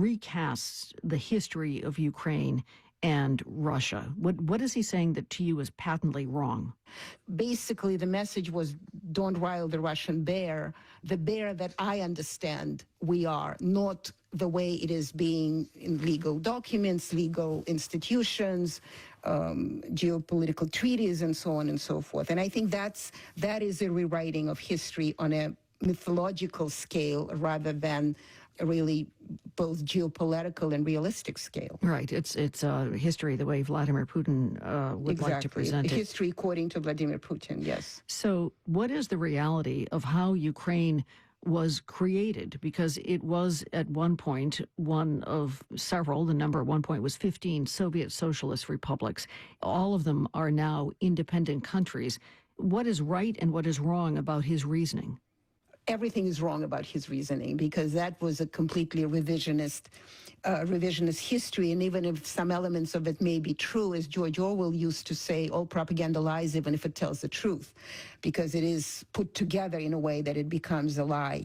recasts the history of Ukraine and Russia. What is he saying that to you is patently wrong? Basically, the message was, don't rile the Russian bear, the bear that I understand we are, not the way it is being in legal documents, legal institutions, geopolitical treaties, and so on and so forth. And I think that is a rewriting of history on a mythological scale rather than really both geopolitical and realistic scale. Right. It's history the way Vladimir Putin would like to present it. History according to Vladimir Putin, yes. So what is the reality of how Ukraine was created? Because it was at one point one of several, the number at one point was 15 Soviet socialist republics. All of them are now independent countries. What is right and what is wrong about his reasoning? Everything is wrong about his reasoning, because that was a completely revisionist history. And even if some elements of it may be true, as George Orwell used to say, all propaganda lies even if it tells the truth, because it is put together in a way that it becomes a lie.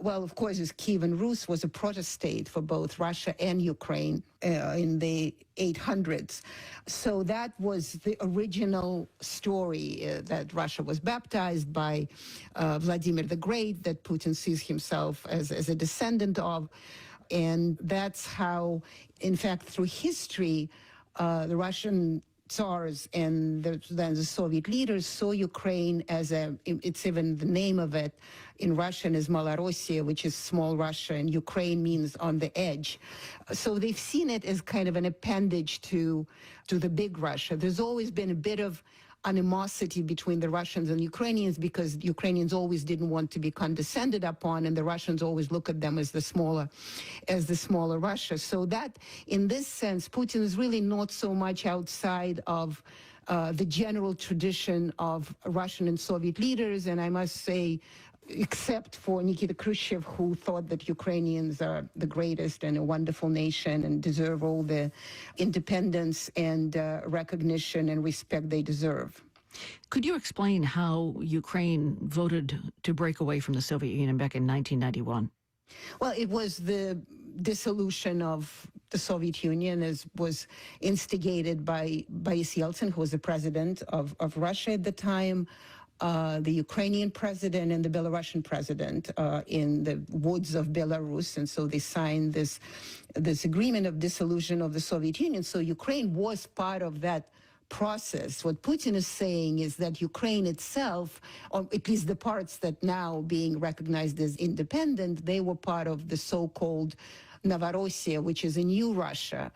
Well, of course, as Kievan Rus was a protostate for both Russia and Ukraine in the 800s. So that was the original story, that Russia was baptized by Vladimir the Great, that Putin sees himself as a descendant of. And that's how, in fact, through history, the Russian Tsars and then the Soviet leaders saw Ukraine as it's even the name of it in Russian is Malorossiya, which is small Russia, and Ukraine means on the edge. So they've seen it as kind of an appendage to the big Russia. There's always been a bit of animosity between the Russians and Ukrainians, because Ukrainians always didn't want to be condescended upon, and the Russians always look at them as the smaller Russia. So that, in this sense, Putin is really not so much outside of the general tradition of Russian and Soviet leaders, and I must say, except for Nikita Khrushchev, who thought that Ukrainians are the greatest and a wonderful nation and deserve all the independence and recognition and respect they deserve. Could you explain how Ukraine voted to break away from the Soviet Union back in 1991? Well, it was the dissolution of the Soviet Union, as was instigated by Boris Yeltsin, who was the president of Russia at the time, the Ukrainian president and the Belarusian president in the woods of Belarus. And so they signed this agreement of dissolution of the Soviet Union. So Ukraine was part of that process. What Putin is saying is that Ukraine itself, or at least the parts that now being recognized as independent, they were part of the so-called Novorossiya, which is a new Russia.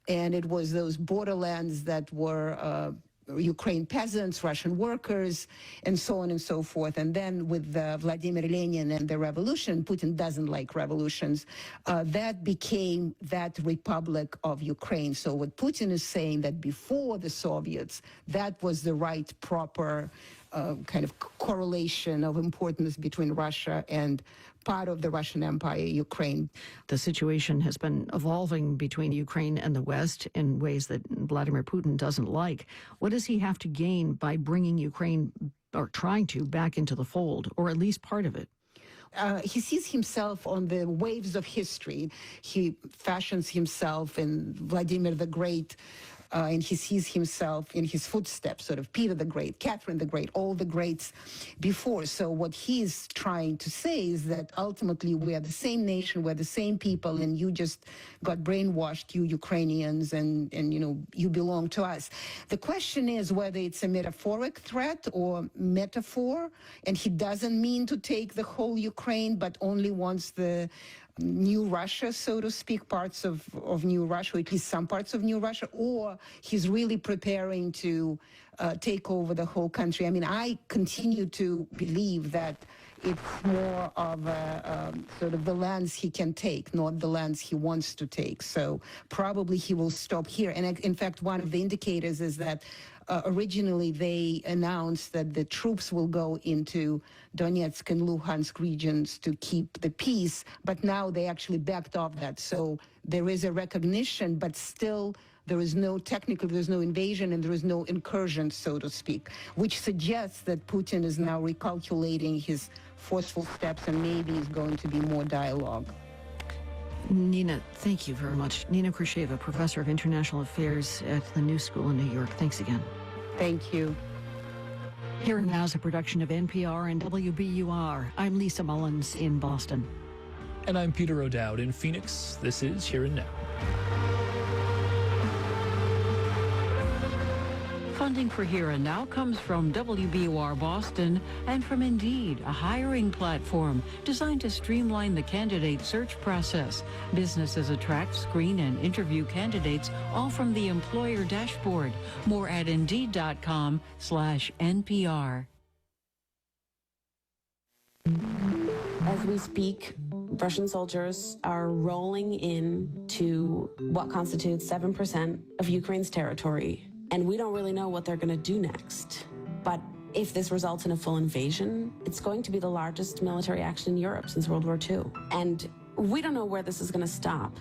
And it was those borderlands that were Ukraine peasants, Russian workers, and so on and so forth. And then with Vladimir Lenin and the revolution, Putin doesn't like revolutions, that became that Republic of Ukraine. So what Putin is saying, that before the Soviets, that was the right, proper kind of correlation of importance between Russia and part of the Russian Empire, Ukraine. The situation has been evolving between Ukraine and the West in ways that Vladimir Putin doesn't like. What does he have to gain by bringing Ukraine, or trying to, back into the fold, or at least part of it? He sees himself on the waves of history. He fashions himself in Vladimir the Great, and he sees himself in his footsteps, sort of Peter the Great, Catherine the Great, all the greats before. So what he's trying to say is that ultimately we are the same nation, we're the same people, and you just got brainwashed, you Ukrainians, and you know, you belong to us. The question is whether it's a metaphoric threat or metaphor, and he doesn't mean to take the whole Ukraine, but only wants the new Russia, so to speak, parts of new Russia, or at least some parts of new Russia, or he's really preparing to take over the whole country. I mean, I continue to believe that it's more of a sort of the lands he can take, not the lands he wants to take. So probably he will stop here. And in fact, one of the indicators is that originally they announced that the troops will go into Donetsk and Luhansk regions to keep the peace, but now they actually backed off that. So there is a recognition, but still there is no there's no invasion and there is no incursion, so to speak, which suggests that Putin is now recalculating his forceful steps and maybe is going to be more dialogue. Nina, thank you very much. Nina Khrushcheva, Professor of International Affairs at the New School in New York. Thanks again. Thank you. Here and Now is a production of NPR and WBUR. I'm Lisa Mullins in Boston. And I'm Peter O'Dowd in Phoenix. This is Here and Now. Funding for Here and Now comes from WBUR Boston and from Indeed, a hiring platform designed to streamline the candidate search process. Businesses attract, screen, and interview candidates, all from the employer dashboard. More at Indeed.com/NPR. As we speak, Russian soldiers are rolling into what constitutes 7% of Ukraine's territory. And we don't really know what they're going to do next. But if this results in a full invasion, it's going to be the largest military action in Europe since World War II. And we don't know where this is going to stop.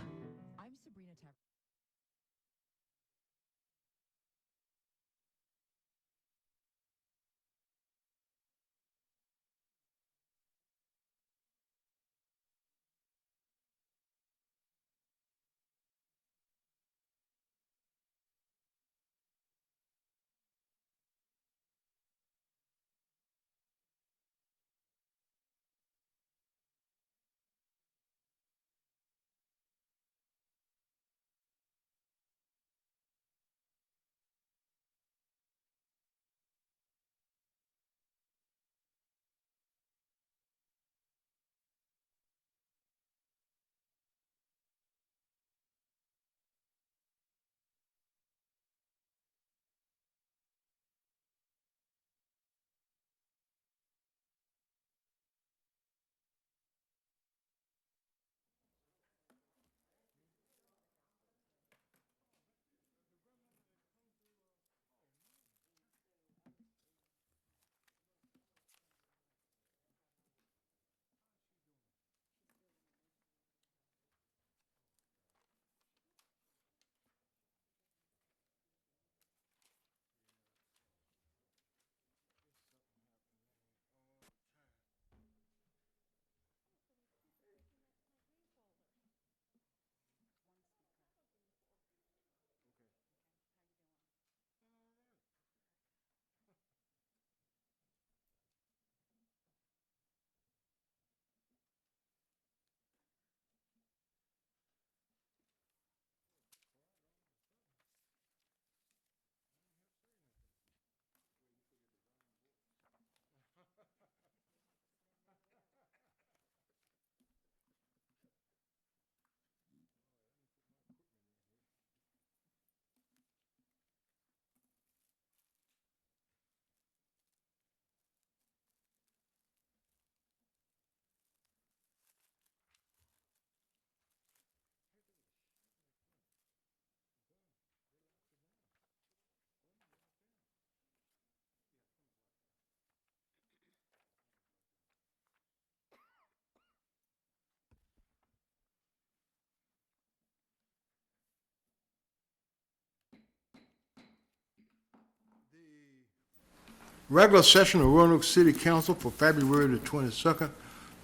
Regular session of Roanoke City Council for February the 22nd,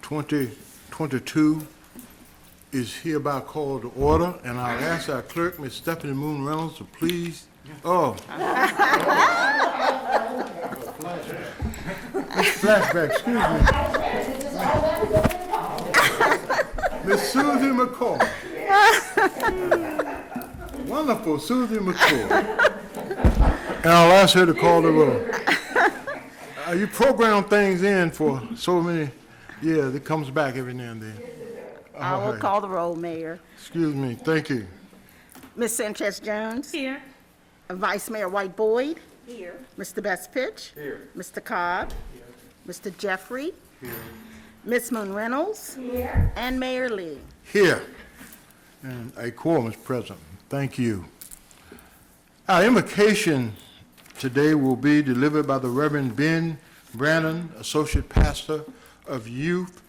2022 is hereby called to order, and I'll ask our clerk, Ms. Stephanie Moon Reynolds, to please, flashback, excuse me. Miss Susie McCoy. Wonderful, Susie McCoy. And I'll ask her to call the roll. You program things in for so many years, it comes back every now and then. I will call the roll, Mayor. Excuse me, thank you. Ms. Sanchez-Jones? Here. Vice Mayor White Boyd? Here. Mr. Bestfitch? Here. Mr. Cobb? Here. Mr. Jeffrey? Here. Ms. Moon Reynolds? Here. And Mayor Lee? Here. And a quorum is present. Thank you. Our invocation today will be delivered by the Reverend Ben Brannon, Associate Pastor of Youth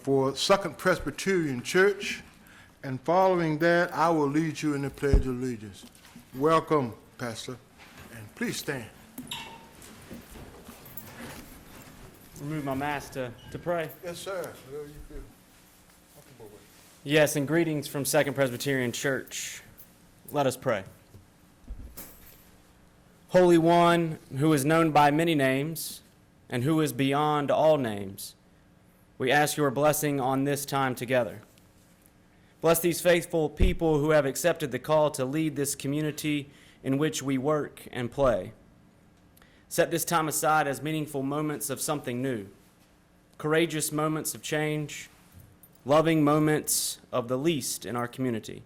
for Second Presbyterian Church. And following that, I will lead you in the Pledge of Allegiance. Welcome, Pastor, and please stand. Remove my mask to pray. Yes, sir. Whatever you feel comfortable with. Yes, and greetings from Second Presbyterian Church. Let us pray. Holy One, who is known by many names and who is beyond all names, we ask your blessing on this time together. Bless these faithful people who have accepted the call to lead this community in which we work and play. Set this time aside as meaningful moments of something new, courageous moments of change, loving moments of the least in our community,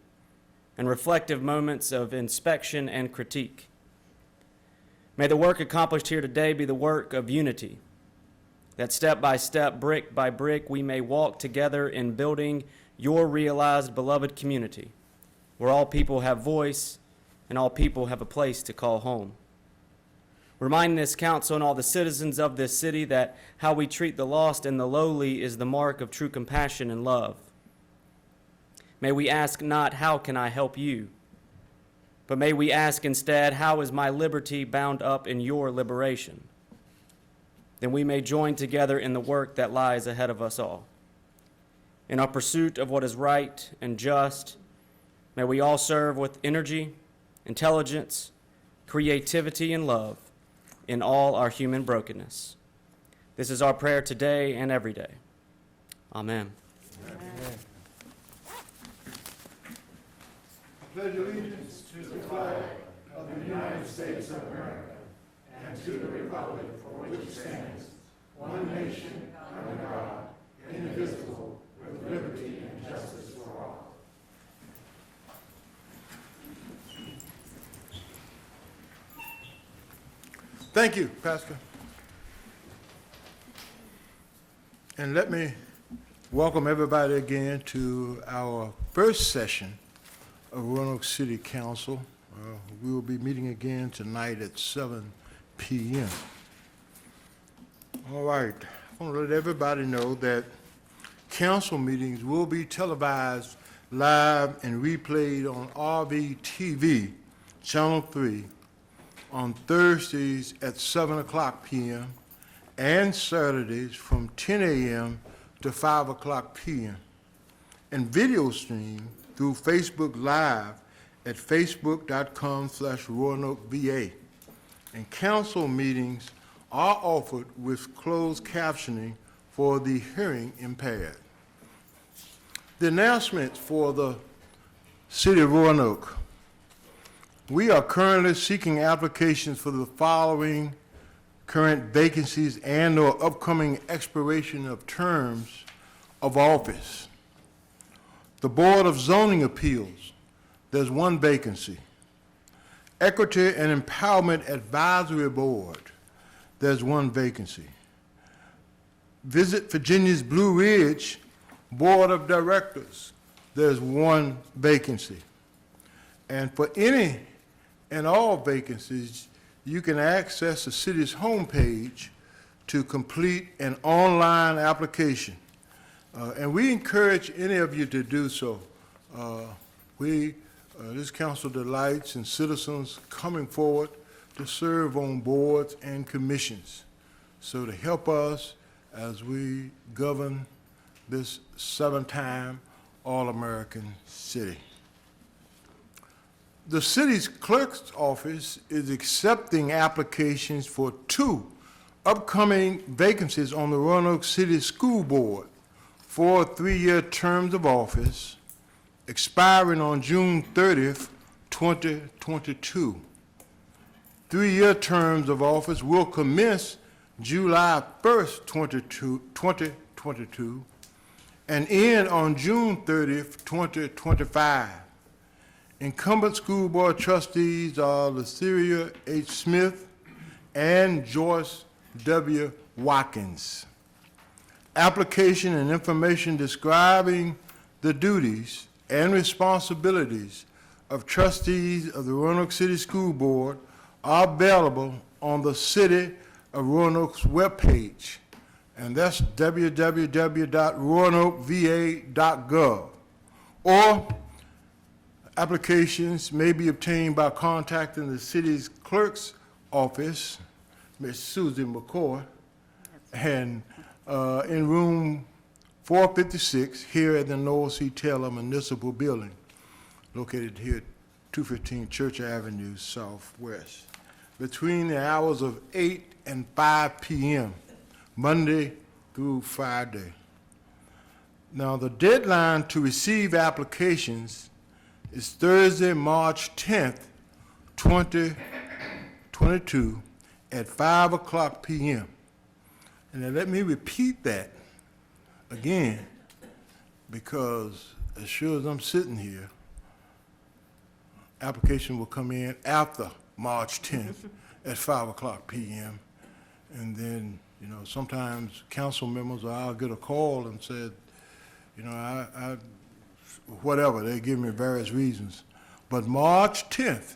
and reflective moments of inspection and critique. May the work accomplished here today be the work of unity, that step by step, brick by brick, we may walk together in building your realized beloved community, where all people have voice and all people have a place to call home. Remind this council and all the citizens of this city that how we treat the lost and the lowly is the mark of true compassion and love. May we ask not, how can I help you? But may we ask instead, how is my liberty bound up in your liberation? Then we may join together in the work that lies ahead of us all. In our pursuit of what is right and just, may we all serve with energy, intelligence, creativity, and love in all our human brokenness. This is our prayer today and every day. Amen. Amen. I pledge allegiance to the flag of the United States of America and to the republic for which it stands, one nation, under God, indivisible, with liberty and justice for all. Thank you, Pastor. And let me welcome everybody again to our first session of Roanoke City Council. We will be meeting again tonight at 7 p.m. All right, I want to let everybody know that council meetings will be televised live and replayed on RVTV, Channel 3, on Thursdays at 7 o'clock p.m. and Saturdays from 10 a.m. to 5 o'clock p.m. and video stream through Facebook Live at facebook.com/RoanokeVA. And council meetings are offered with closed captioning for the hearing impaired. The announcements for the City of Roanoke. We are currently seeking applications for the following current vacancies and/or upcoming expiration of terms of office. The Board of Zoning Appeals, there's one vacancy. Equity and Empowerment Advisory Board, there's one vacancy. Visit Virginia's Blue Ridge Board of Directors, there's one vacancy. And for any and all vacancies, you can access the city's homepage to complete an online application. And we encourage any of you to do so. This council delights in citizens coming forward to serve on boards and commissions. So to help us as we govern this seven-time All-American city. The city's clerk's office is accepting applications for 2 upcoming vacancies on the Roanoke City School Board for 3-year terms of office expiring on June 30th, 2022. 3-year terms of office will commence July 1st, 2022 and end on June 30th, 2025. Incumbent school board trustees are Luceria H. Smith and Joyce W. Watkins. Application and information describing the duties and responsibilities of trustees of the Roanoke City School Board are available on the City of Roanoke's webpage, and that's www.roanokeva.gov, or applications may be obtained by contacting the city's clerk's office, Ms. Susie McCoy, and in room 456 here at the Noel C. Taylor Municipal Building, located here at 215 Church Avenue Southwest, between the hours of 8 and 5 p.m., Monday through Friday. Now, the deadline to receive applications is Thursday, March 10th, 2022 at 5 o'clock p.m. And then let me repeat that again, because as sure as I'm sitting here, application will come in after March 10th at 5 o'clock p.m. And then, you know, sometimes council members, or I'll get a call and said, you know, I whatever, they give me various reasons. But March 10th,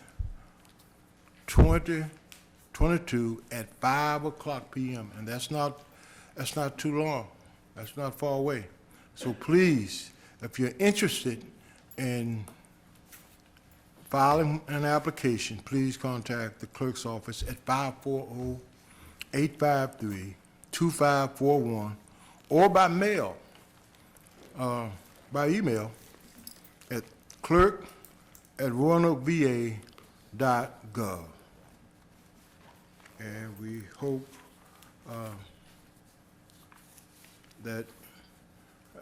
2022 at 5 o'clock p.m. And that's not too long. That's not far away. So please, if you're interested in filing an application, please contact the clerk's office at 540-853-2541 or by mail, by email at clerk@roanokeva.gov. And we hope that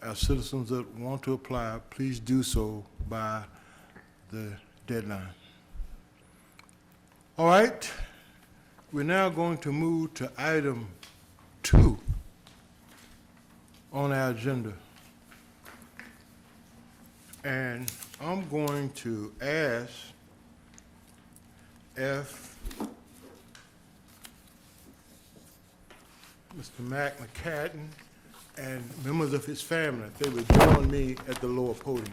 our citizens that want to apply, please do so by the deadline. All right, we're now going to move to item 2 on our agenda. And I'm going to ask if Mr. Mccadden and members of his family, if they would join me at the lower podium.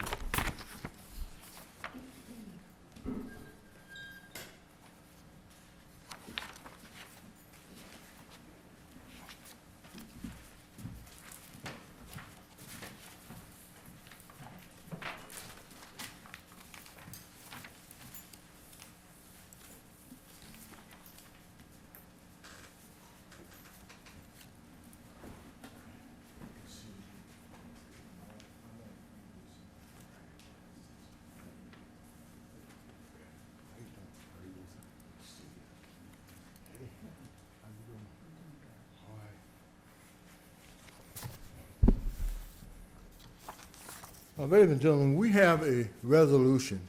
Ladies and gentlemen, we have a resolution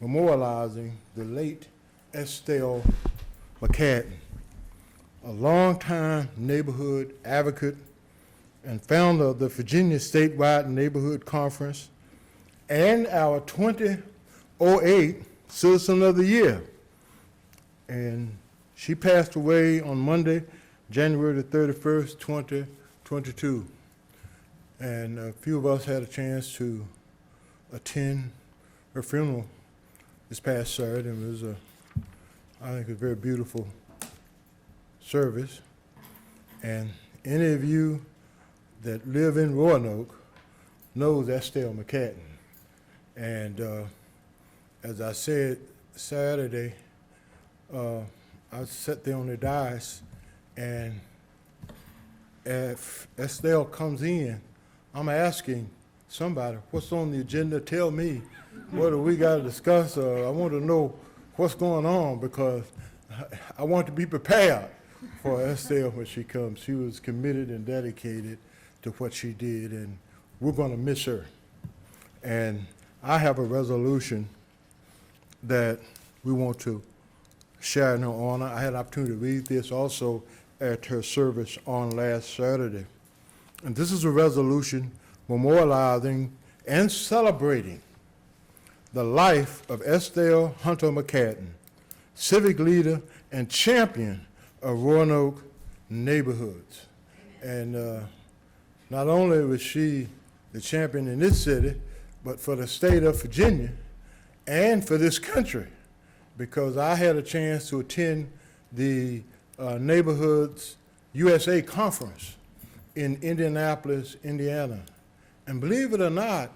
memorializing the late Estelle Mccadden, a longtime neighborhood advocate and founder of the Virginia Statewide Neighborhood Conference and our 2008 Citizen of the Year. And she passed away on Monday, January the 31st, 2022. And a few of us had a chance to attend her funeral this past Saturday. It was I think, a very beautiful service. And any of you that live in Roanoke knows Estelle Mccadden. And as I said Saturday, I sat there on the dais, and if Estelle comes in, I'm asking somebody, what's on the agenda? Tell me, what do we got to discuss? I want to know what's going on, because I want to be prepared for Estelle when she comes. She was committed and dedicated to what she did, and we're going to miss her. And I have a resolution that we want to share in her honor. I had an opportunity to read this also at her service on last Saturday. And this is a resolution memorializing and celebrating the life of Estelle Hunter Mccadden, civic leader and champion of Roanoke neighborhoods. And not only was she the champion in this city, but for the state of Virginia and for this country, because I had a chance to attend the Neighborhoods USA Conference in Indianapolis, Indiana. And believe it or not,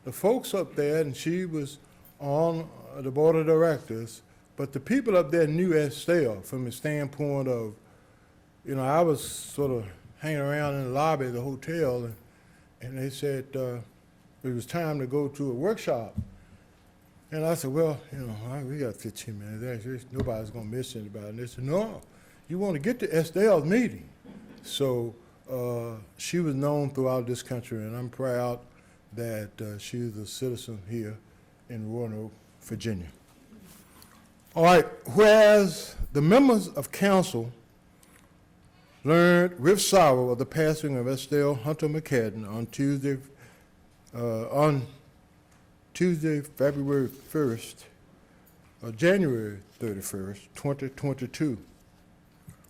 the folks up there, and she was on the board of directors, but the people up there knew Estelle from the standpoint of, you know, I was sort of hanging around in the lobby of the hotel, and they said it was time to go to a workshop. And I said, well, we got 15 minutes. Nobody's going to miss anybody. And they said, no, you want to get to Estelle's meeting. So she was known throughout this country, and I'm proud that she's a citizen here in Roanoke, Virginia. All right, whereas the members of council learned with sorrow of the passing of Estelle Hunter Mccadden on Tuesday, February 1st, or January 31st, 2022.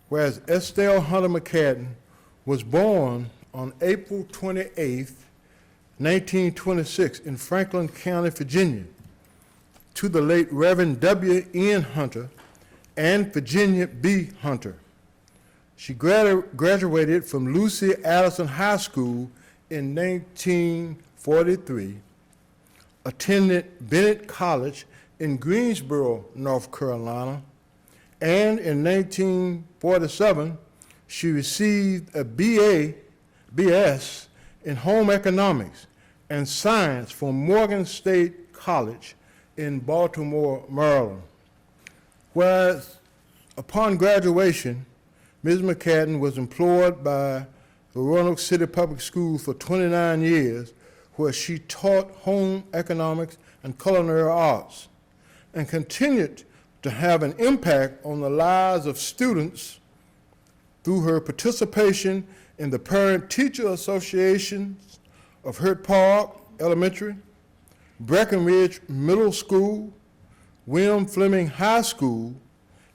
Whereas Estelle Hunter Mccadden was born on April 28th, 1926 in Franklin County, Virginia, to the late Reverend W. N. Hunter and Virginia B. Hunter. She graduated from Lucy Allison High School in 1943, attended Bennett College in Greensboro, North Carolina, and in 1947, she received a BS in Home Economics and Science from Morgan State College in Baltimore, Maryland. Whereas upon graduation, Ms. Mccadden was employed by the Roanoke City Public Schools for 29 years, where she taught home economics and culinary arts, and continued to have an impact on the lives of students through her participation in the Parent-Teacher Associations of Hurt Park Elementary, Breckenridge Middle School, William Fleming High School,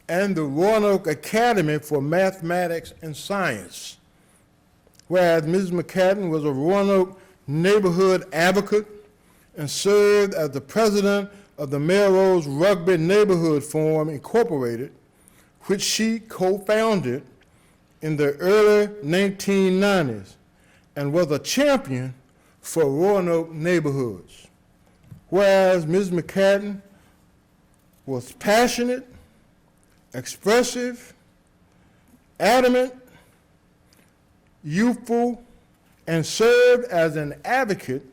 and the Roanoke Academy for Mathematics and Science. Whereas Ms. Mccadden was a Roanoke neighborhood advocate and served as the president of the Melrose Rugby Neighborhood Forum Incorporated, which she co-founded in the early 1990s and was a champion for Roanoke neighborhoods. Whereas Ms. Mccadden was passionate, expressive, adamant, youthful, and served as an advocate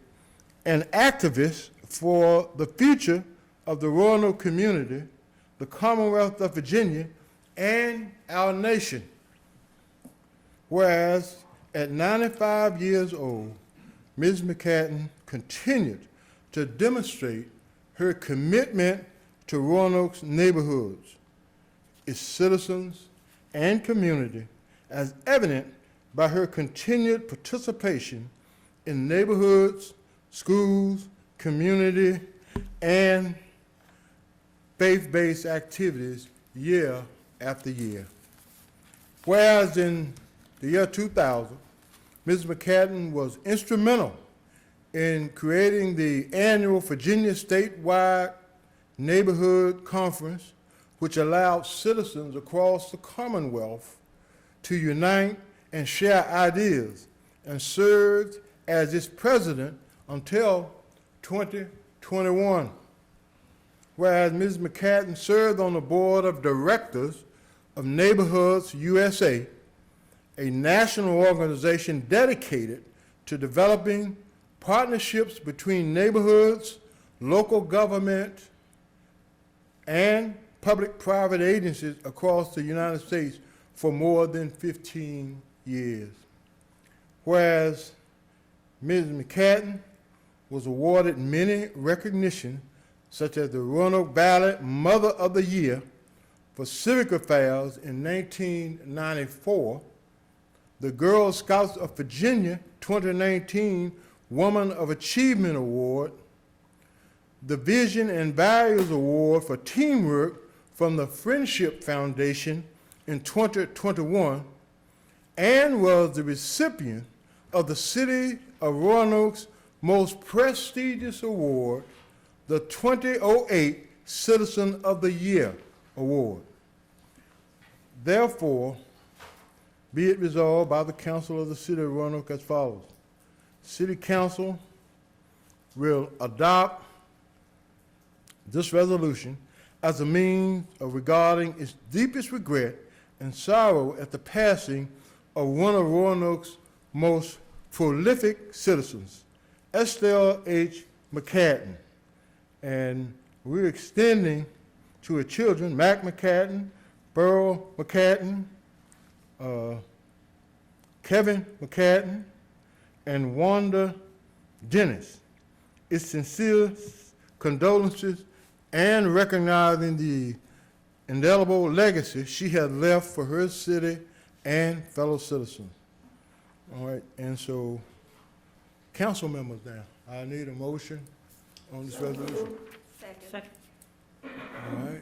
and activist for the future of the Roanoke community, the Commonwealth of Virginia, and our nation. Whereas at 95 years old, Ms. Mccadden continued to demonstrate her commitment to Roanoke's neighborhoods, its citizens, and community, as evident by her continued participation in neighborhoods, schools, community, and faith-based activities year after year. Whereas in the year 2000, Ms. Mccadden was instrumental in creating the annual Virginia statewide neighborhood conference, which allowed citizens across the Commonwealth to unite and share ideas, and served as its president until 2021. Whereas Ms. Mccadden served on the board of directors of Neighborhoods USA, a national organization dedicated to developing partnerships between neighborhoods, local government, and public-private agencies across the United States for more than 15 years. Whereas Ms. Mccadden was awarded many recognitions, such as the Roanoke Valley Mother of the Year for Civic Affairs in 1994, the Girl Scouts of Virginia 2019 Woman of Achievement Award, the Vision and Values Award for Teamwork from the Friendship Foundation in 2021, and was the recipient of the City of Roanoke's most prestigious award, the 2008 Citizen of the Year Award. Therefore, be it resolved by the Council of the City of Roanoke as follows. City Council will adopt this resolution as a means of regarding its deepest regret and sorrow at the passing of one of Roanoke's most prolific citizens, Estelle H. Mccadden. And we're extending to her children, Mac Mccadden, Burl Mccadden, Kevin Mccadden, and Wanda Dennis, its sincere condolences and recognizing the indelible legacy she has left for her city and fellow citizens. All right, and so, council members now, I need a motion on this resolution. Second. All right.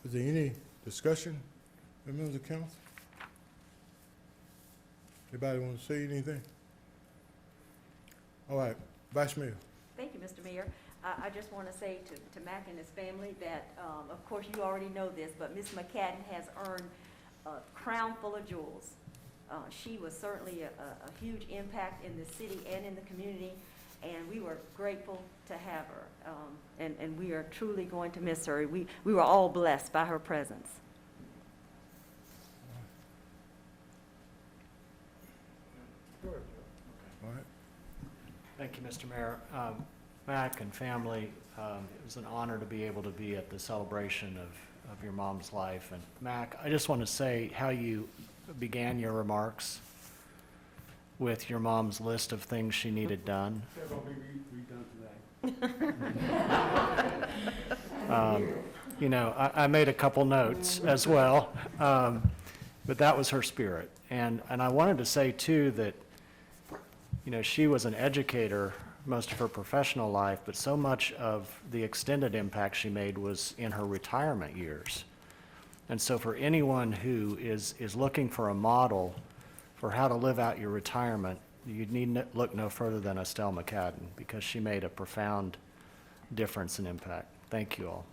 Is there any discussion by members of council? Anybody want to say anything? All right, Vice Mayor. Thank you, Mr. Mayor. I just want to say to Mac and his family that, of course, you already know this, but Ms. Mccadden has earned a crown full of jewels. She was certainly a huge impact in the city and in the community, and we were grateful to have her. And we are truly going to miss her. We were all blessed by her presence. All right. Thank you, Mr. Mayor. Mac and family, it was an honor to be able to be at the celebration of your mom's life. And Mac, I just want to say how you began your remarks with your mom's list of things she needed done. They're going to be redone today. You know, I made a couple notes as well, but that was her spirit. And I wanted to say, too, that, you know, she was an educator most of her professional life, but so much of the extended impact she made was in her retirement years. And so for anyone who is looking for a model for how to live out your retirement, you need look no further than Estelle Mccadden, because she made a profound difference and impact. Thank you all.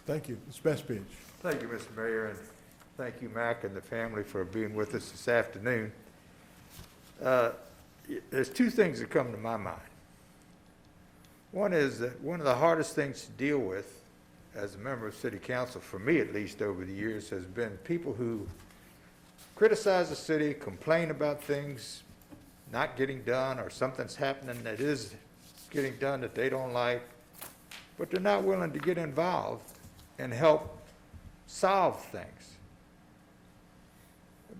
Thank you. Ms. Bestbridge. Thank you, Mr. Mayor, and thank you, Mac, and the family for being with us this afternoon. There's two things that come to my mind. One is that one of the hardest things to deal with as a member of City Council, for me at least over the years, has been people who criticize the city, complain about things not getting done, or something's happening that is getting done that they don't like, but they're not willing to get involved and help solve things.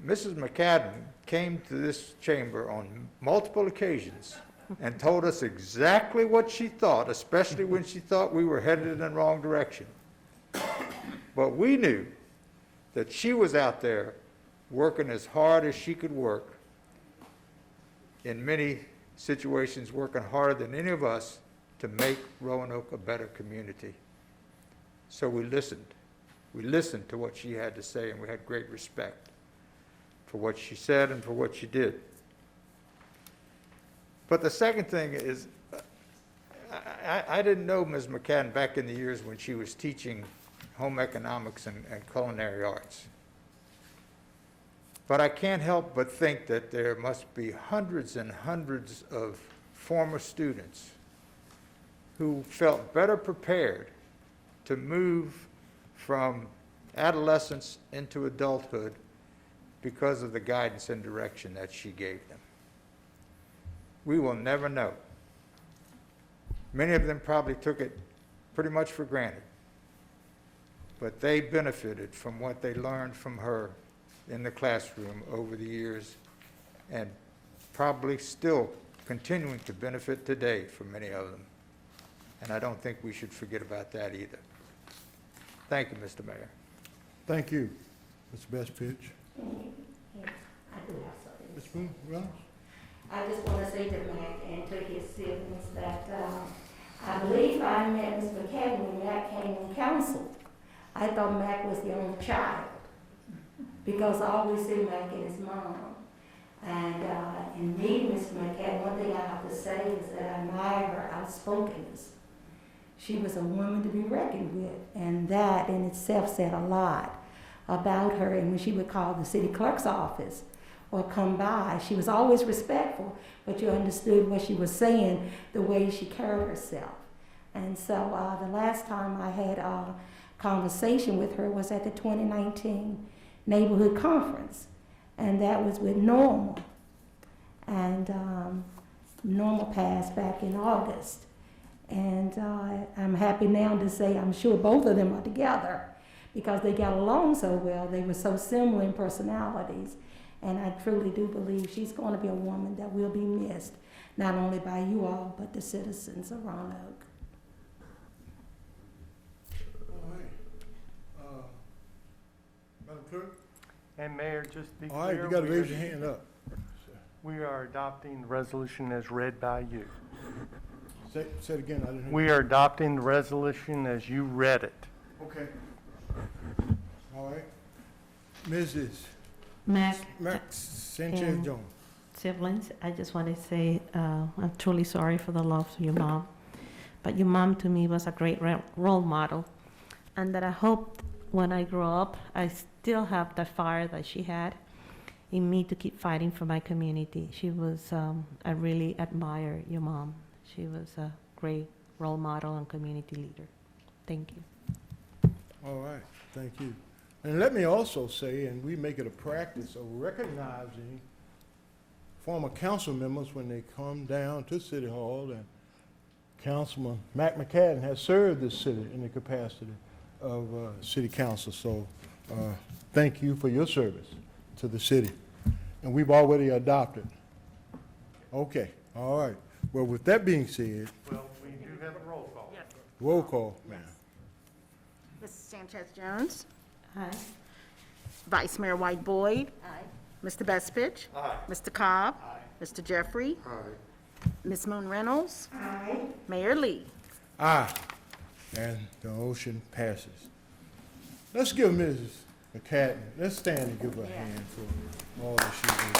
Mrs. Mccadden came to this chamber on multiple occasions and told us exactly what she thought, especially when she thought we were headed in the wrong direction. But we knew that she was out there working as hard as she could work, in many situations working harder than any of us to make Roanoke a better community. So we listened. We listened to what she had to say, and we had great respect for what she said and for what she did. But the second thing is, I didn't know Ms. Mccadden back in the years when she was teaching home economics and culinary arts. But I can't help but think that there must be hundreds and hundreds of former students who felt better prepared to move from adolescence into adulthood because of the guidance and direction that she gave them. We will never know. Many of them probably took it pretty much for granted, but they benefited from what they learned from her in the classroom over the years, and probably still continuing to benefit today for many of them. And I don't think we should forget about that either. Thank you, Mr. Mayor. Thank you, Mr. Bestbridge. I do have something. Ms. Boone, Reynolds? I just want to say to Mac and to his siblings that I believe I met Ms. Mccadden when Mac came on council. I thought Mac was the only child because I always see Mac and his mom. And in meeting Ms. Mccadden, one thing I have to say is that I admire her outspokenness. She was a woman to be reckoned with, and that in itself said a lot about her. And when she would call the city clerk's office or come by, she was always respectful, but you understood what she was saying, the way she carried herself. And so the last time I had conversation with her was at the 2019 Neighborhood Conference, and that was with Norma. And Norma passed back in August. And I'm happy now to say I'm sure both of them are together because they got along so well. They were so similar in personalities. And I truly do believe she's going to be a woman that will be missed, not only by you all, but the citizens of Roanoke. All right. Madam Clerk? And Mayor, just be clear. All right, you got to raise your hand up. We are adopting the resolution as read by you. Say it again, I didn't hear. We are adopting the resolution as you read it. Okay. All right. Mrs. Mac, Sanchez Jones. siblings, I just want to say I'm truly sorry for the loss of your mom. But your mom to me was a great role model. And that I hope when I grow up, I still have the fire that she had in me to keep fighting for my community. She was, I really admire your mom. She was a great role model and community leader. Thank you. All right, thank you. And let me also say, and we make it a practice of recognizing former council members when they come down to City Hall, and Councilman Mccadden has served this city in the capacity of City Council. So thank you for your service to the city. And we've already adopted. Okay, all right. Well, with that being said, Well, we do have a roll call. roll call, ma'am. Mrs. Sanchez Jones. Aye. Vice Mayor White Boyd. Aye. Mr. Bestfitch. Aye. Mr. Cobb. Mr. Jeffrey. Ms. Moon Reynolds. Mayor Lee. Aye. And the motion passes. Let's give Mrs. Mccadden, let's stand and give her a hand for all that she did.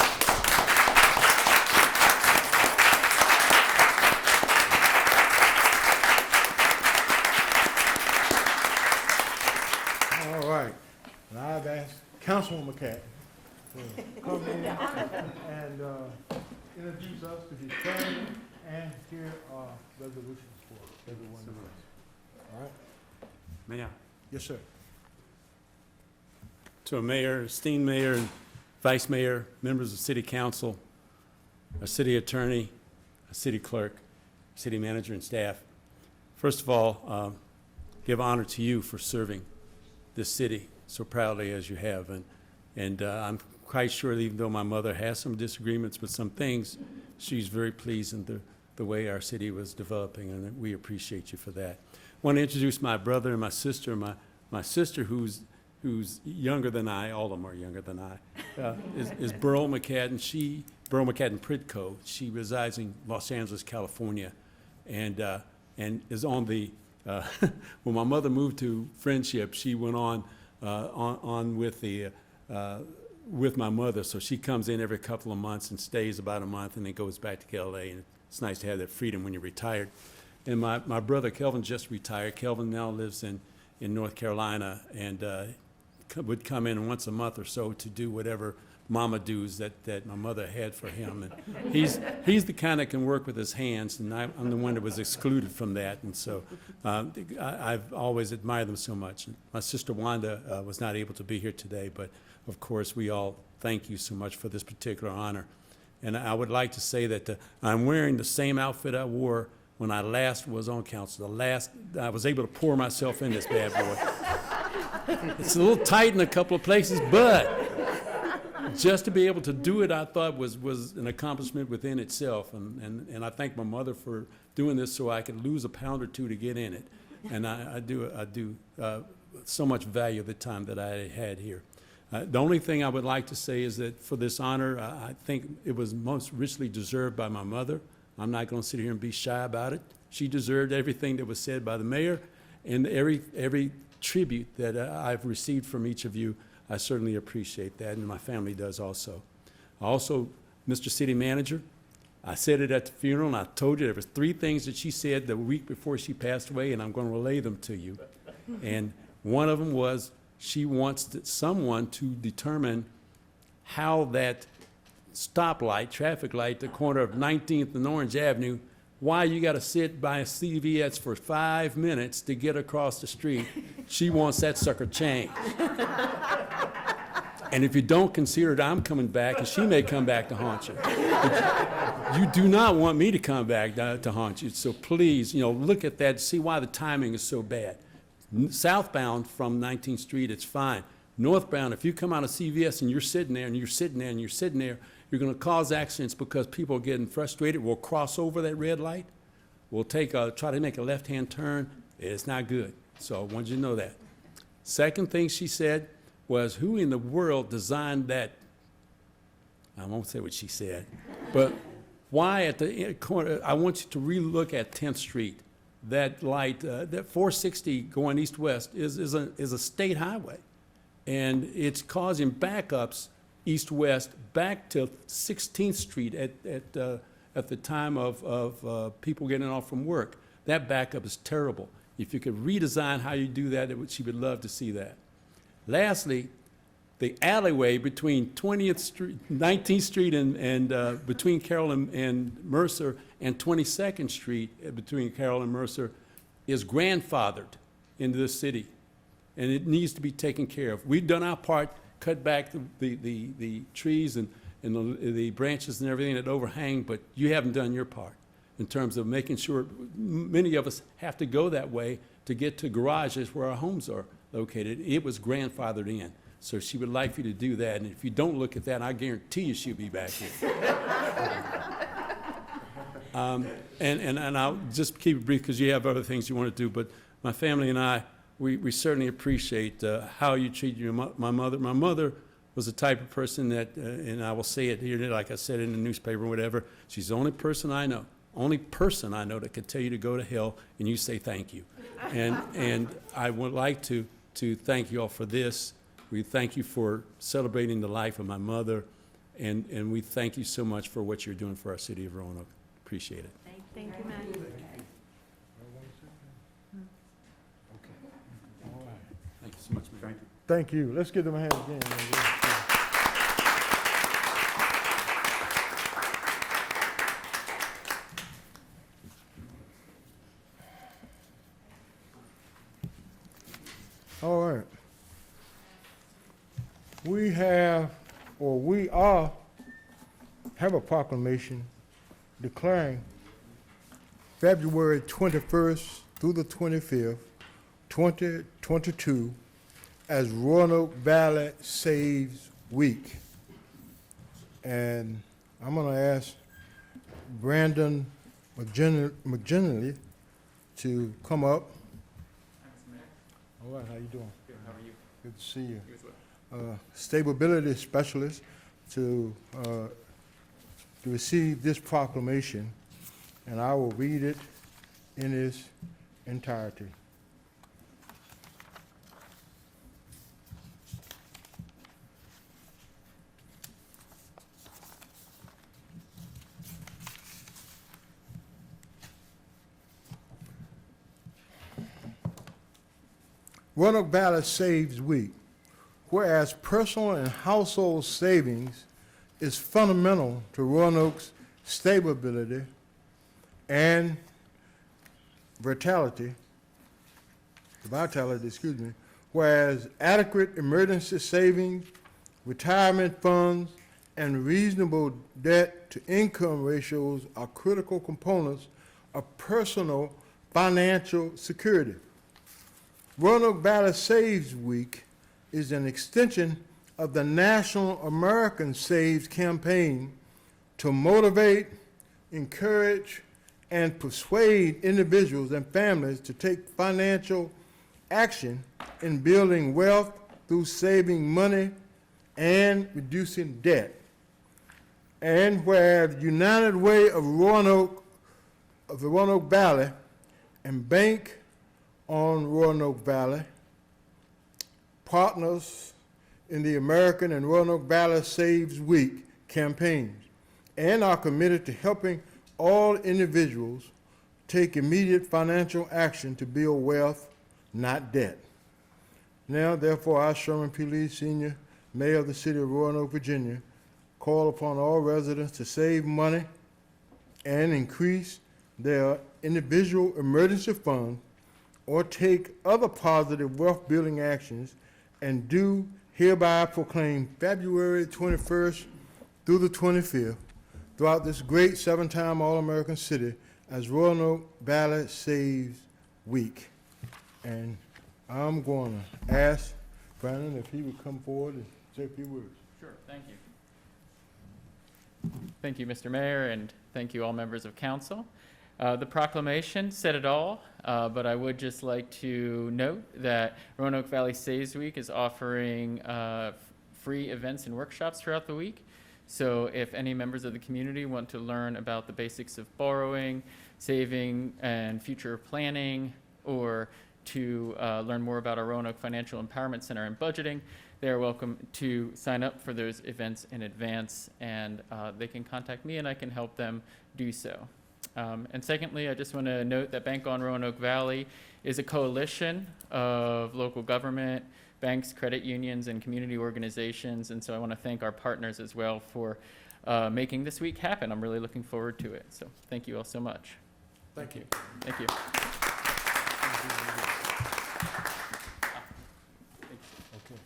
All right. And I've asked Councilwoman Mccadden to come in and introduce us to his family, and here are resolutions for everyone. All right? May I? Yes, sir. To a mayor, esteemed mayor, and vice mayor, members of city council, a city attorney, a city clerk, city manager, and staff. First of all, give honor to you for serving this city so proudly as you have. And I'm quite sure that even though my mother has some disagreements with some things, she's very pleased in the way our city was developing, and we appreciate you for that. I want to introduce my brother and my sister. My sister, who's younger than I, all of them are younger than I, is Burl Mccadden. Burl Mccadden Pritco. She resides in Los Angeles, California, and is on the, when my mother moved to Friendship, she went on with my mother. So she comes in every couple of months and stays about a month and then goes back to LA. And it's nice to have that freedom when you're retired. And my brother Kelvin just retired. Kelvin now lives in North Carolina and would come in once a month or so to do whatever mama do's that my mother had for him. And he's the kind that can work with his hands, and I'm the one that was excluded from that. And so I've always admired them so much. And my sister Wanda was not able to be here today, but of course we all thank you so much for this particular honor. And I would like to say that I'm wearing the same outfit I wore when I last was on council. I was able to pour myself in this bad boy. It's a little tight in a couple of places, but just to be able to do it, I thought was an accomplishment within itself. And I thank my mother for doing this so I could lose a pound or two to get in it. And I do so much value the time that I had here. The only thing I would like to say is that for this honor, I think it was most richly deserved by my mother. I'm not going to sit here and be shy about it. She deserved everything that was said by the mayor, and every tribute that I've received from each of you. I certainly appreciate that, and my family does also. Also, Mr. City Manager, I said it at the funeral, and I told you there was 3 things that she said the week before she passed away, and I'm going to relay them to you. And one of them was she wants someone to determine how that stoplight, traffic light, the corner of 19th and Orange Avenue why you got to sit by a CVS for 5 minutes to get across the street. She wants that sucker changed. And if you don't consider it, I'm coming back, and she may come back to haunt you. You do not want me to come back to haunt you. So please, look at that, see why the timing is so bad. Southbound from 19th Street, it's fine. Northbound, if you come out of CVS and you're sitting there and you're sitting there and you're sitting there, you're going to cause accidents because people are getting frustrated. We'll cross over that red light. We'll try to make a left-hand turn. It's not good. So I wanted you to know that. Second thing she said was, who in the world designed that? I won't say what she said, but why at the corner? I want you to relook at 10th Street. That light, that 460 going east-west is a state highway, and it's causing backups east-west back to 16th Street at the time of people getting off from work. That backup is terrible. If you could redesign how you do that, she would love to see that. Lastly, the alleyway between 20th Street, 19th Street and between Carroll and Mercer, and 22nd Street between Carroll and Mercer is grandfathered into the city, and it needs to be taken care of. We've done our part, cut back the trees and the branches and everything that overhang, but you haven't done your part in terms of making sure. Many of us have to go that way to get to garages where our homes are located. It was grandfathered in. So she would like you to do that, and if you don't look at that, I guarantee you she'll be back here. And I'll just keep it brief because you have other things you want to do, but my family and I, we certainly appreciate how you treat my mother. My mother was the type of person that, and I will say it here, like I said in the newspaper or whatever, she's the only person I know that could tell you to go to hell, and you say thank you. And I would like to thank you all for this. We thank you for celebrating the life of my mother, and we thank you so much for what you're doing for our city of Roanoke. Appreciate it. Thank you, Matt. Thank you so much, Mayor. Thank you. Let's give them a hand again. All right. We have a proclamation declaring February 21st through the 25th, 2022 as Roanoke Valley Saves Week. And I'm going to ask Brandon McGinley to come up. All right, how you doing? Good, how are you? Good to see you. Stability specialist to receive this proclamation, and I will read it in its entirety. Roanoke Valley Saves Week. Whereas personal and household savings is fundamental to Roanoke's stability and vitality, whereas adequate emergency savings, retirement funds, and reasonable debt-to-income ratios are critical components of personal financial security. Roanoke Valley Saves Week is an extension of the National American Saves campaign to motivate, encourage, and persuade individuals and families to take financial action in building wealth through saving money and reducing debt. And where the United Way of the Roanoke Valley and Bank on Roanoke Valley partners in the American and Roanoke Valley Saves Week campaigns and are committed to helping all individuals take immediate financial action to build wealth, not debt. Now, therefore, I, Sherman P. Lee, Sr., Mayor of the City of Roanoke, Virginia, call upon all residents to save money and increase their individual emergency fund or take other positive wealth-building actions, and do hereby proclaim February 21st through the 25th throughout this great seven-time All-American city as Roanoke Valley Saves Week. And I'm going to ask Brandon if he would come forward and say a few words. Sure, thank you. Thank you, Mr. Mayor, and thank you all members of council. The proclamation said it all, but I would just like to note that Roanoke Valley Saves Week is offering free events and workshops throughout the week. So if any members of the community want to learn about the basics of borrowing, saving, and future planning, or to learn more about our Roanoke Financial Empowerment Center and budgeting, they are welcome to sign up for those events in advance, and they can contact me and I can help them do so. And secondly, I just want to note that Bank on Roanoke Valley is a coalition of local government, banks, credit unions, and community organizations, and so I want to thank our partners as well for making this week happen. I'm really looking forward to it, so thank you all so much. Thank you. Thank you. Okay.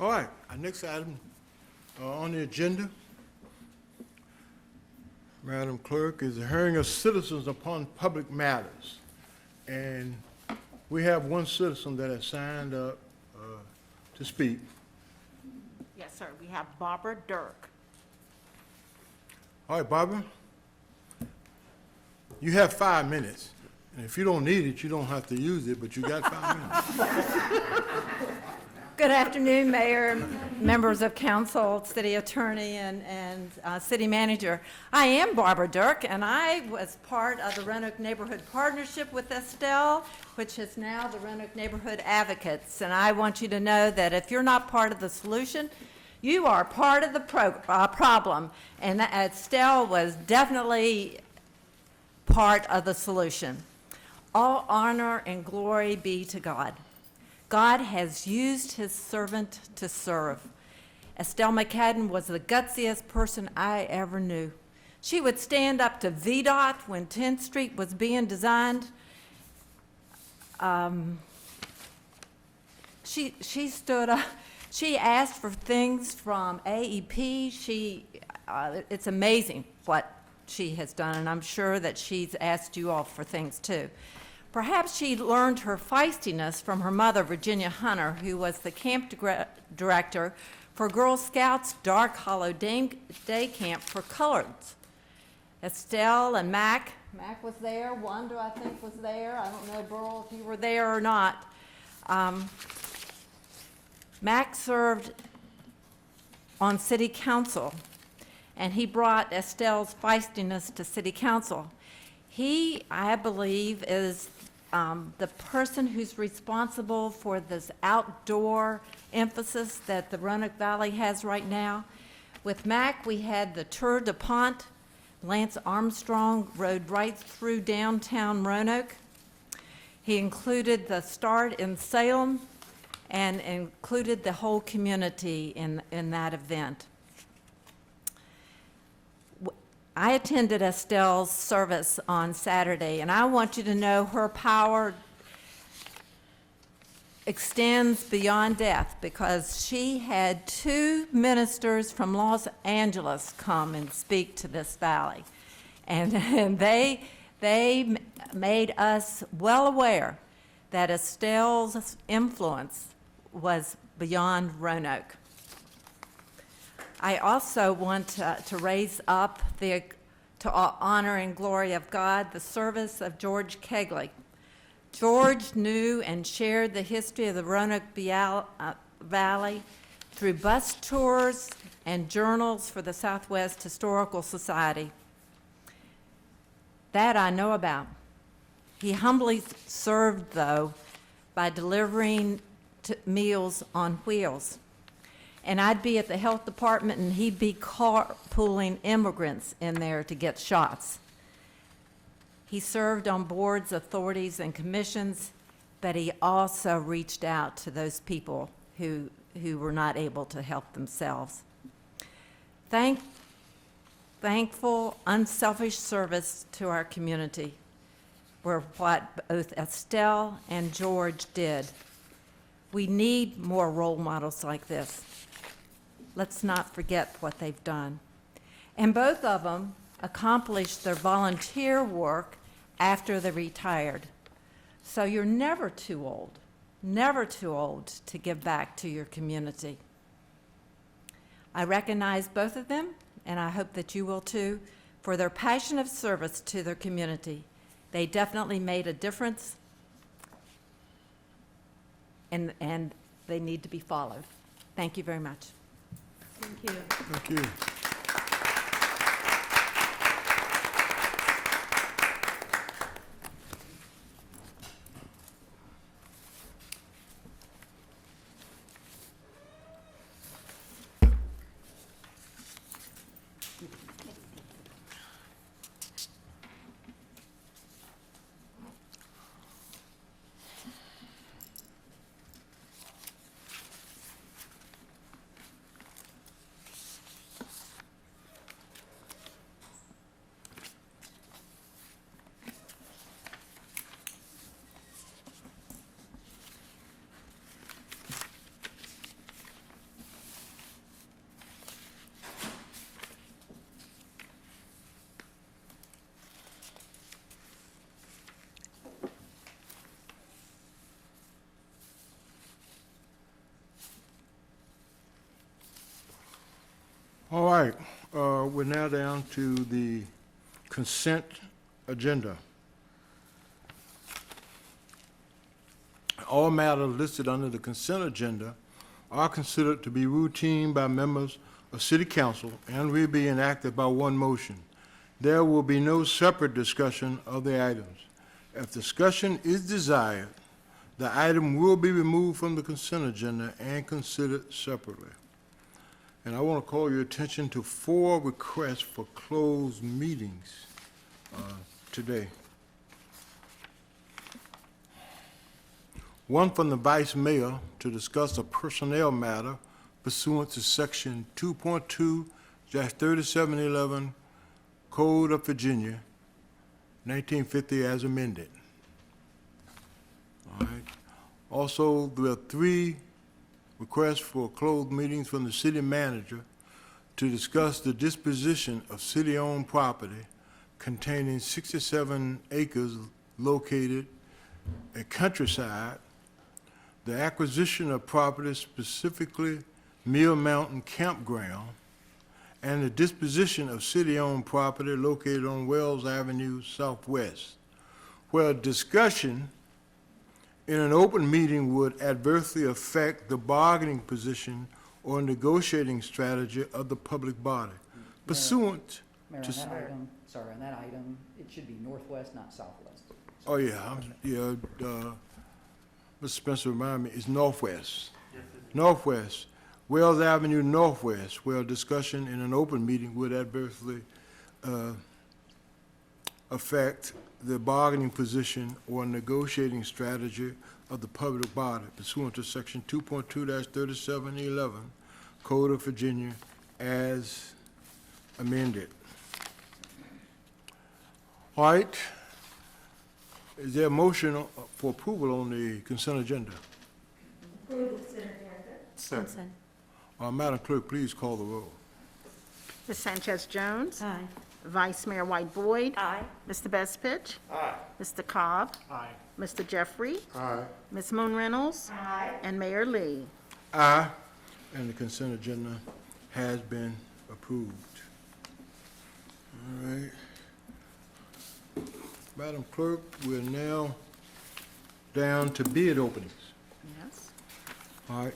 All right, our next item on the agenda, Madam Clerk, is the hearing of citizens upon public matters. And we have one citizen that has signed up to speak. Yes, sir. We have Barbara Dirk. All right, Barbara, you have 5 minutes. And if you don't need it, you don't have to use it, but you got 5 minutes. Good afternoon, Mayor, members of council, city attorney, and city manager. I am Barbara Dirk, and I was part of the Roanoke Neighborhood Partnership with Estelle, which is now the Roanoke Neighborhood Advocates. And I want you to know that if you're not part of the solution, you are part of the problem. And Estelle was definitely part of the solution. All honor and glory be to God. God has used his servant to serve. Estelle Mccadden was the gutsiest person I ever knew. She would stand up to VDOT when 10th Street was being designed. She stood up. She asked for things from AEP. It's amazing what she has done, and I'm sure that she's asked you all for things too. Perhaps she learned her feistiness from her mother, Virginia Hunter, who was the camp director for Girl Scouts Dark Hollow Day Camp for Coloreds. Estelle and Mac was there. Wanda, I think, was there. I don't know, Burl, if you were there or not. Mac served on city council, and he brought Estelle's feistiness to city council. He, I believe, is the person who's responsible for this outdoor emphasis that the Roanoke Valley has right now. With Mac, we had the Tour de Pont. Lance Armstrong rode right through downtown Roanoke. He included the start in Salem and included the whole community in that event. I attended Estelle's service on Saturday, and I want you to know her power extends beyond death, because she had 2 ministers from Los Angeles come and speak to this valley. And they made us well aware that Estelle's influence was beyond Roanoke. I also want to raise up to honor and glory of God the service of George Kegley. George knew and shared the history of the Roanoke Valley through bus tours and journals for the Southwest Historical Society. That I know about. He humbly served, though, by delivering meals on wheels. And I'd be at the health department and he'd be carpooling immigrants in there to get shots. He served on boards, authorities, and commissions, but he also reached out to those people who were not able to help themselves. Thankful, unselfish service to our community were what both Estelle and George did. We need more role models like this. Let's not forget what they've done. And both of them accomplished their volunteer work after they retired. So you're never too old to give back to your community. I recognize both of them, and I hope that you will too, for their passion of service to their community. They definitely made a difference, and they need to be followed. Thank you very much. Thank you. Thank you. All right, we're now down to the consent agenda. All matters listed under the consent agenda are considered to be routine by members of City Council and will be enacted by one motion. There will be no separate discussion of the items. If discussion is desired, the item will be removed from the consent agenda and considered separately. And I want to call your attention to 4 requests for closed meetings today. One from the Vice Mayor to discuss a personnel matter pursuant to Section 2.2-3711 Code of Virginia, 1950 as amended. All right. Also, there are 3 request for closed meetings from the city manager to discuss the disposition of city-owned property containing 67 acres located at Countryside, the acquisition of property, specifically Mill Mountain Campground, and the disposition of city-owned property located on Wells Avenue Southwest, where discussion in an open meeting would adversely affect the bargaining position or negotiating strategy of the public body. Pursuant Mayor, to... on that item, sorry, on that item, it should be northwest, not southwest. Oh, yeah, Mr. Spencer reminded me, it's northwest. Northwest, Wells Avenue Northwest, where discussion in an open meeting would adversely affect the bargaining position or negotiating strategy of the public body pursuant to Section 2.2-3711 Code of Virginia as amended. All right. Is there a motion for approval on the consent agenda? Consent. Madam Clerk, please call the roll. Ms. Sanchez Jones. Aye. Vice Mayor White Boyd. Aye. Mr. Bestfitch. Aye. Mr. Cobb. Aye. Mr. Jeffrey. Aye. Ms. Moon Reynolds. Aye. And Mayor Lee. Aye. And the consent agenda has been approved. All right. Madam Clerk, we're now down to bid openings. Yes. All right,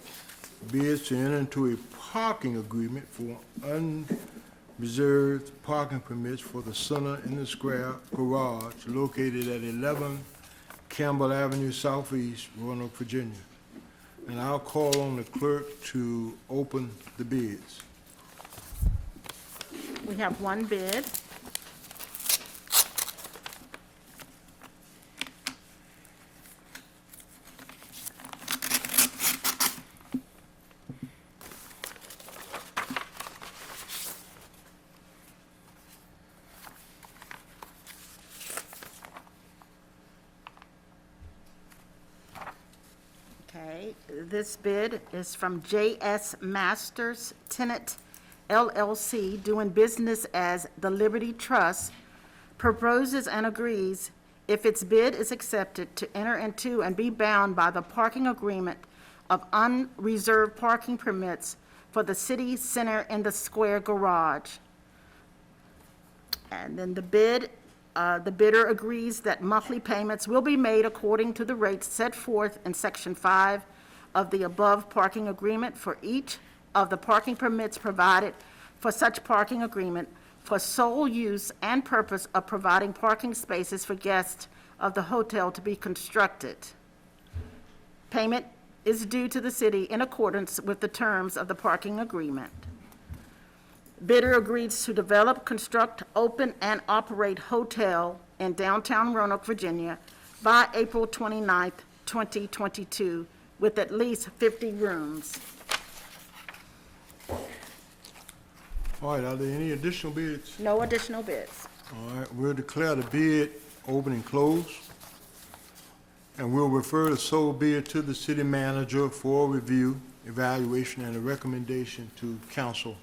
bids to enter into a parking agreement for unreserved parking permits for the Center in the Square Garage located at 11 Campbell Avenue Southeast, Roanoke, Virginia. And I'll call on the clerk to open the bids. We have one bid. Okay, this bid is from J.S. Masters Tenant LLC, doing business as the Liberty Trust, proposes and agrees, if its bid is accepted, to enter into and be bound by the parking agreement of unreserved parking permits for the City Center in the Square Garage. And then the bidder agrees that monthly payments will be made according to the rates set forth in Section 5 of the above parking agreement for each of the parking permits provided for such parking agreement for sole use and purpose of providing parking spaces for guests of the hotel to be constructed. Payment is due to the city in accordance with the terms of the parking agreement. Bidder agrees to develop, construct, open, and operate hotel in downtown Roanoke, Virginia by April 29th, 2022, with at least 50 rooms. All right, are there any additional bids? No additional bids. All right, we'll declare the bid open and closed. And we'll refer the sole bid to the city manager for review, evaluation, and a recommendation to council.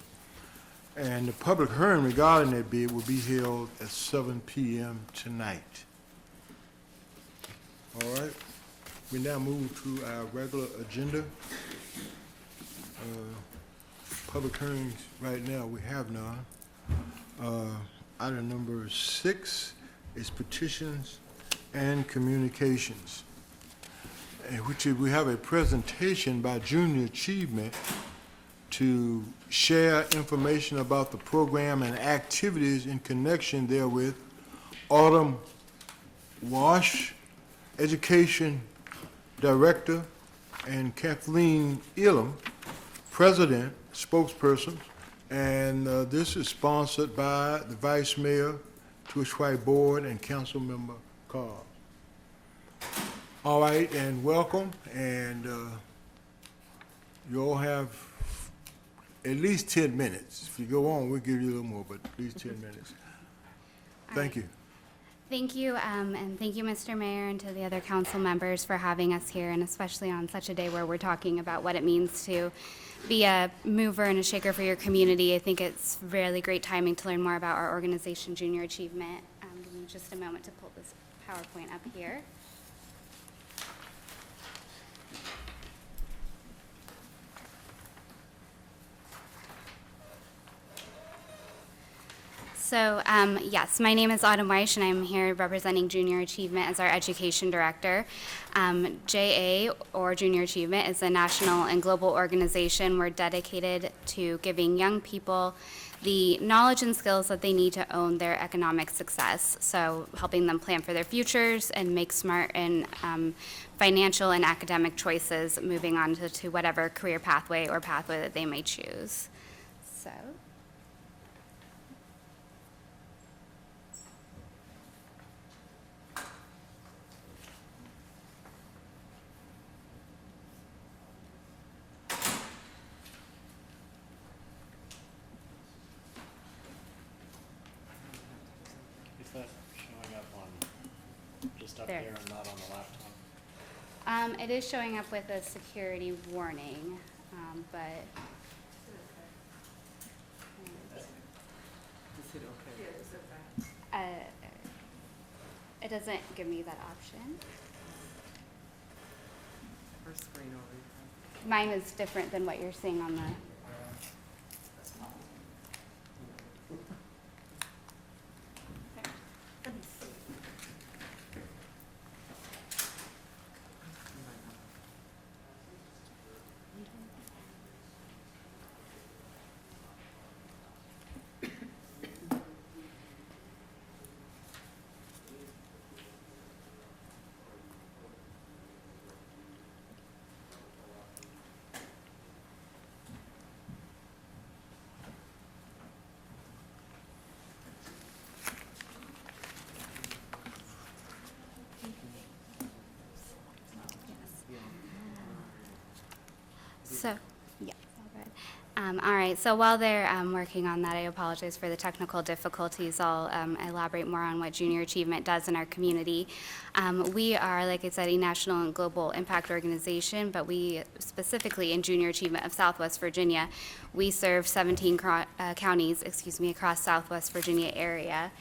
And the public hearing regarding that bid will be held at 7 p.m. tonight. All right, we now move to our regular agenda. Public hearings right now, we have none. Item number 6 is petitions and communications, in which we have a presentation by Junior Achievement to share information about the program and activities in connection therewith. Autumn Wash, Education Director, and Kathleen Elam, President, spokesperson, and this is sponsored by the Vice Mayor, Tush White Board, and Council Member Carr. All right, and welcome, and you all have at least 10 minutes. If you go on, we'll give you a little more, but at least 10 minutes. Thank you. Thank you, and thank you, Mr. Mayor, and to the other council members for having us here, and especially on such a day where we're talking about what it means to be a mover and a shaker for your community. I think it's really great timing to learn more about our organization, Junior Achievement. Give me just a moment to pull this PowerPoint up here. So, yes, my name is Autumn Weish, and I'm here representing Junior Achievement as our Education Director. JA, or Junior Achievement, is a national and global organization. We're dedicated to giving young people the knowledge and skills that they need to own their economic success. So helping them plan for their futures and make smart and financial and academic choices moving on to whatever career pathway or pathway that they may choose. So. Is that showing up on, just up There. there and not on the laptop? It is showing up with a security warning, but. It doesn't give me that option. Mine is different than what you're seeing on the. So, yeah, all good. All right, so while they're working on that, I apologize for the technical difficulties. I'll elaborate more on what Junior Achievement does in our community. We are, like I said, a national and global impact organization, but we specifically in Junior Achievement of Southwest Virginia, we serve 17 counties, across Southwest Virginia area.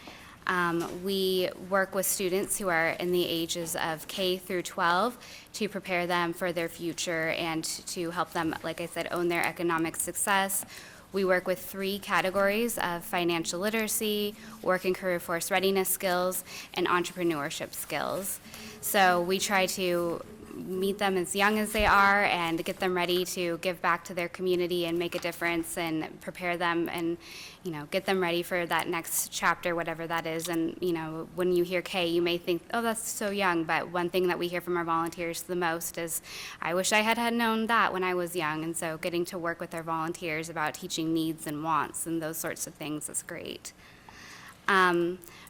We work with students who are in the ages of K through 12 to prepare them for their future and to help them, like I said, own their economic success. We work with 3 categories of financial literacy, work and career force readiness skills, and entrepreneurship skills. So we try to meet them as young as they are and get them ready to give back to their community and make a difference and prepare them and, you know, get them ready for that next chapter, whatever that is. And, you know, when you hear K, you may think, oh, that's so young. But one thing that we hear from our volunteers the most is, I wish I had known that when I was young. And so getting to work with our volunteers about teaching needs and wants and those sorts of things is great.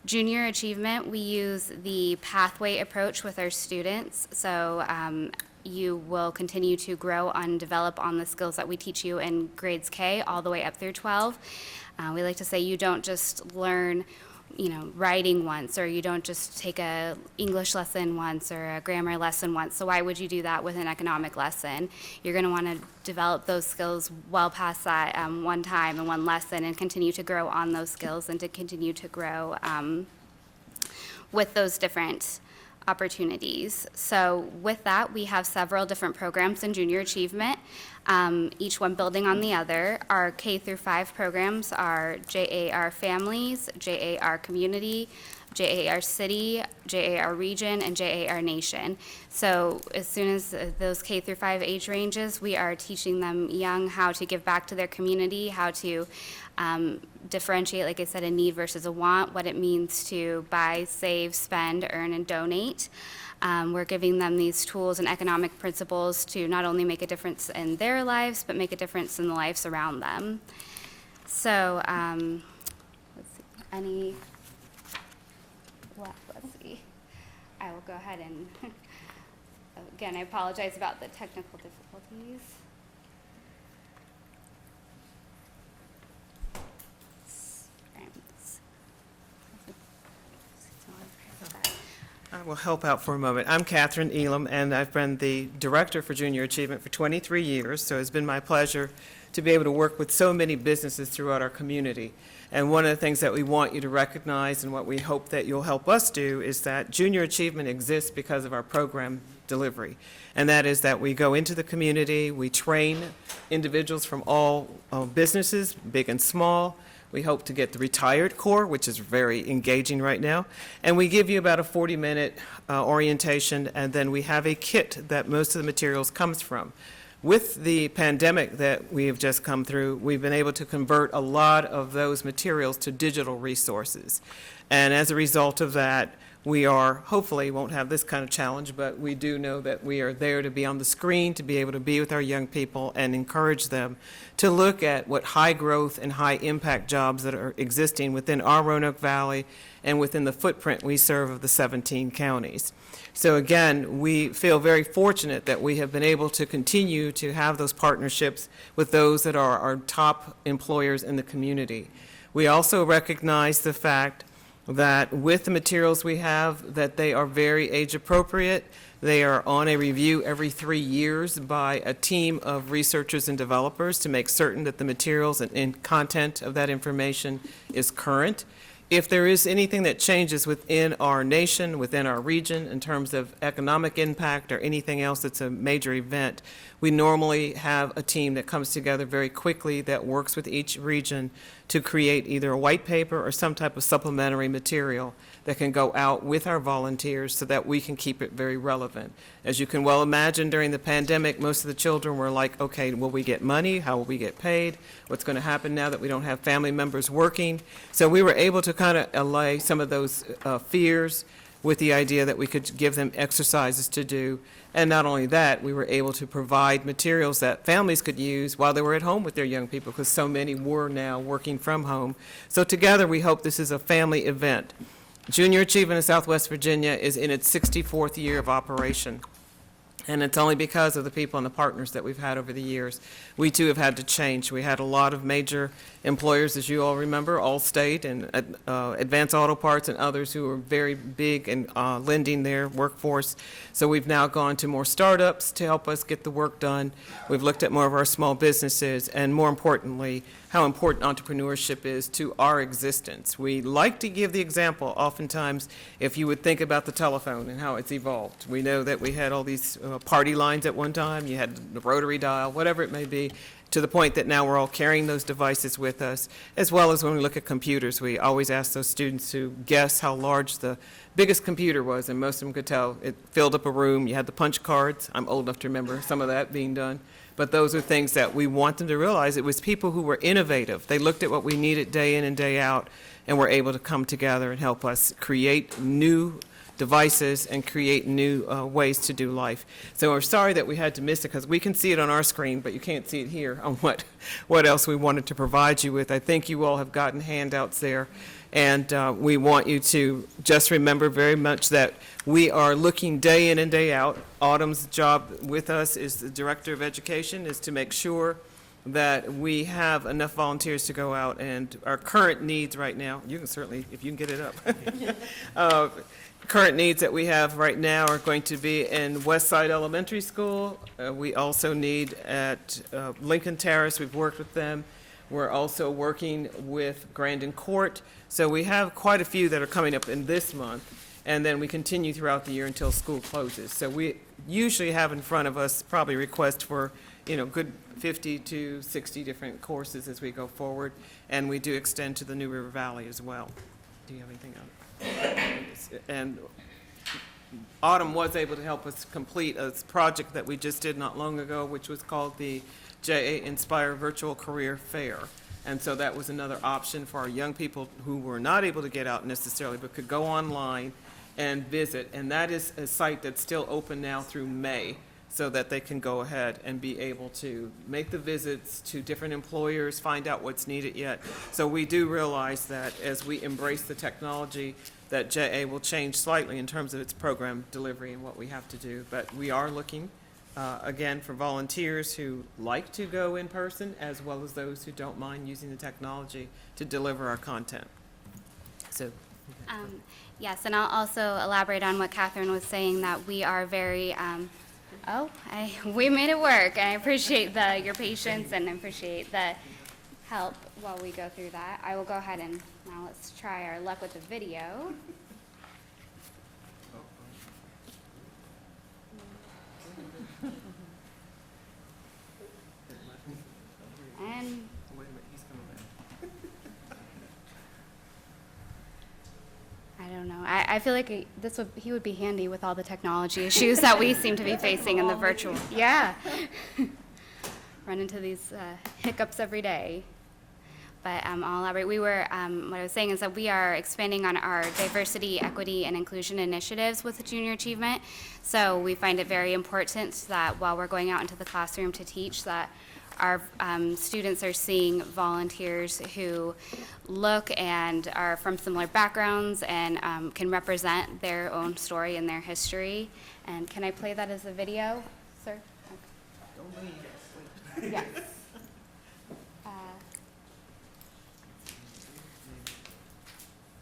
Junior Achievement, we use the pathway approach with our students. So you will continue to grow and develop on the skills that we teach you in grades K all the way up through 12. We like to say you don't just learn, you know, writing once, or you don't just take a English lesson once or a grammar lesson once. So why would you do that with an economic lesson? You're going to want to develop those skills well past that one time and one lesson, and continue to grow on those skills and to continue to grow with those different opportunities. So with that, we have several different programs in Junior Achievement, each one building on the other. Our K through 5 programs are JAR Families, JAR Community, JAR City, JAR Region, and JAR Nation. So as soon as those K through 5 age ranges, we are teaching them young how to give back to their community, how to differentiate, like I said, a need versus a want, what it means to buy, save, spend, earn, and donate. We're giving them these tools and economic principles to not only make a difference in their lives, but make a difference in the lives around them. So, let's see, let's see. I will go ahead and, again, I apologize about the technical difficulties. I will help out for a moment. I'm Catherine Elam, and I've been the Director for Junior Achievement for 23 years, so it's been my pleasure to be able to work with so many businesses throughout our community. And one of the things that we want you to recognize, and what we hope that you'll help us do, is that Junior Achievement exists because of our program delivery. And that is that we go into the community, we train individuals from all businesses, big and small. We hope to get the retired core, which is very engaging right now. And we give you about a 40-minute orientation, and then we have a kit that most of the materials comes from. With the pandemic that we have just come through, we've been able to convert a lot of those materials to digital resources. And as a result of that, we are, hopefully won't have this kind of challenge, but we do know that we are there to be on the screen, to be able to be with our young people and encourage them to look at what high growth and high impact jobs that are existing within our Roanoke Valley and within the footprint we serve of the 17 counties. So again, we feel very fortunate that we have been able to continue to have those partnerships with those that are our top employers in the community. We also recognize the fact that with the materials we have, that they are very age appropriate. They are on a review every 3 years by a team of researchers and developers to make certain that the materials and content of that information is current. If there is anything that changes within our nation, within our region, in terms of economic impact or anything else that's a major event, we normally have a team that comes together very quickly that works with each region to create either a white paper or some type of supplementary material that can go out with our volunteers so that we can keep it very relevant. As you can well imagine, during the pandemic, most of the children were like, okay, will we get money? How will we get paid? What's going to happen now that we don't have family members working? So we were able to kind of allay some of those fears with the idea that we could give them exercises to do. And not only that, we were able to provide materials that families could use while they were at home with their young people, because so many were now working from home. So together, we hope this is a family event. Junior Achievement in Southwest Virginia is in its 64th year of operation. And it's only because of the people and the partners that we've had over the years. We too have had to change. We had a lot of major employers, as you all remember, Allstate and Advance Auto Parts and others who were very big in lending their workforce. So we've now gone to more startups to help us get the work done. We've looked at more of our small businesses and, more importantly, how important entrepreneurship is to our existence. We like to give the example, oftentimes, if you would think about the telephone and how it's evolved. We know that we had all these party lines at one time, you had the rotary dial, whatever it may be, to the point that now we're all carrying those devices with us, as well as when we look at computers. We always ask those students to guess how large the biggest computer was, and most of them could tell. It filled up a room. You had the punch cards. I'm old enough to remember some of that being done. But those are things that we want them to realize. It was people who were innovative. They looked at what we needed day in and day out, and were able to come together and help us create new devices and create new ways to do life. So we're sorry that we had to miss it, because we can see it on our screen, but you can't see it here on what else we wanted to provide you with. I think you all have gotten handouts there, and we want you to just remember very much that we are looking day in and day out. Autumn's job with us is the Director of Education, is to make sure that we have enough volunteers to go out, and our current needs right now, you can certainly, if you can get it up. Current needs that we have right now are going to be in Westside Elementary School. We also need at Lincoln Terrace. We've worked with them. We're also working with Grandin Court. So we have quite a few that are coming up in this month, and then we continue throughout the year until school closes. So we usually have in front of us probably requests for, good 50 to 60 different courses as we go forward, and we do extend to the New River Valley as well. Do you have anything on it? And Autumn was able to help us complete a project that we just did not long ago, which was called the JA Inspire Virtual Career Fair. And so that was another option for our young people who were not able to get out necessarily, but could go online and visit. And that is a site that's still open now through May, so that they can go ahead and be able to make the visits to different employers, find out what's needed yet. So we do realize that as we embrace the technology, that JA will change slightly in terms of its program delivery and what we have to do. But we are looking, again, for volunteers who like to go in person, as well as those who don't mind using the technology to deliver our content. So. Yes, and I'll also elaborate on what Catherine was saying, that we are very, we made it work. I appreciate your patience, and I appreciate the help while we go through that. I will go ahead and now let's try our luck with the video. And I don't know. I feel like he would be handy with all the technology issues that we seem to be facing in the virtual. Yeah. Run into these hiccups every day. But I'll elaborate. What I was saying is that we are expanding on our diversity, equity, and inclusion initiatives with Junior Achievement. So we find it very important that while we're going out into the classroom to teach, that our students are seeing volunteers who look and are from similar backgrounds and can represent their own story and their history. And can I play that as a video, sir? Okay. Yes.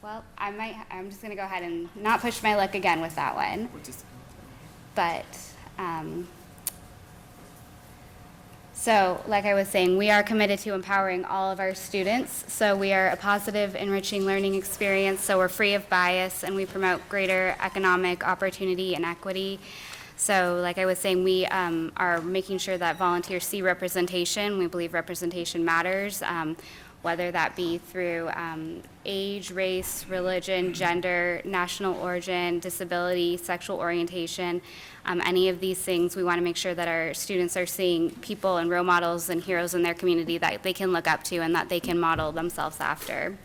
Well, I'm just going to go ahead and not push my luck again with that one. But, so like I was saying, we are committed to empowering all of our students. So we are a positive, enriching learning experience. So we're free of bias, and we promote greater economic opportunity and equity. So like I was saying, we are making sure that volunteers see representation. We believe representation matters. Whether that be through age, race, religion, gender, national origin, disability, sexual orientation, any of these things, we want to make sure that our students are seeing people and role models and heroes in their community that they can look up to and that they can model themselves after.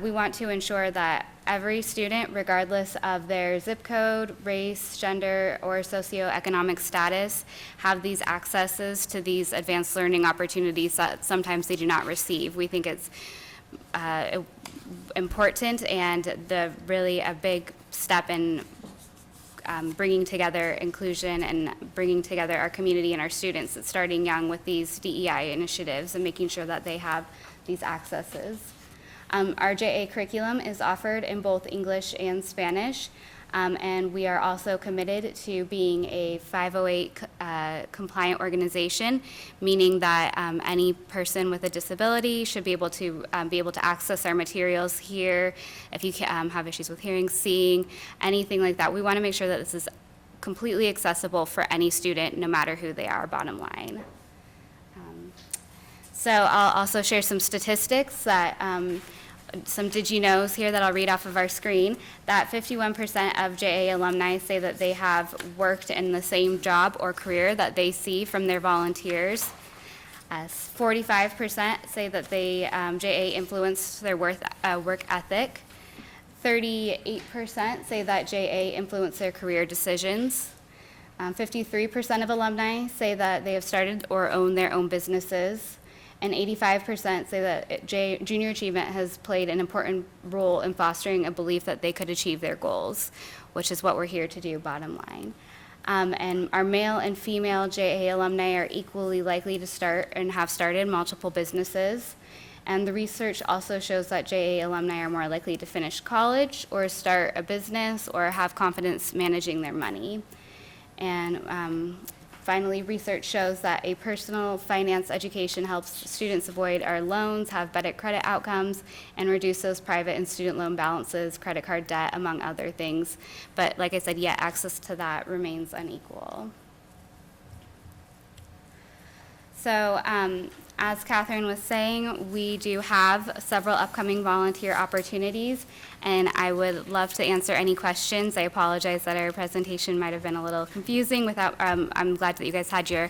We want to ensure that every student, regardless of their zip code, race, gender, or socioeconomic status, have these accesses to these advanced learning opportunities that sometimes they do not receive. We think it's important and really a big step in bringing together inclusion and bringing together our community and our students, starting young with these DEI initiatives and making sure that they have these accesses. Our JA curriculum is offered in both English and Spanish, and we are also committed to being a 508 compliant organization, meaning that any person with a disability should be able to access our materials here. If you have issues with hearing, seeing, anything like that, we want to make sure that this is completely accessible for any student, no matter who they are, bottom line. So I'll also share some statistics that some did you knows here that I'll read off of our screen, that 51% of JA alumni say that they have worked in the same job or career that they see from their volunteers. 45% say that they JA influenced their work ethic. 38% say that JA influenced their career decisions. 53% of alumni say that they have started or own their own businesses. And 85% say that junior achievement has played an important role in fostering a belief that they could achieve their goals, which is what we're here to do, bottom line. And our male and female JA alumni are equally likely to start and have started multiple businesses. And the research also shows that JA alumni are more likely to finish college or start a business or have confidence managing their money. And finally, research shows that a personal finance education helps students avoid our loans, have better credit outcomes, and reduce those private and student loan balances, credit card debt, among other things. But like I said, yet access to that remains unequal. So as Catherine was saying, we do have several upcoming volunteer opportunities, and I would love to answer any questions. I apologize that our presentation might have been a little confusing without, I'm glad that you guys had your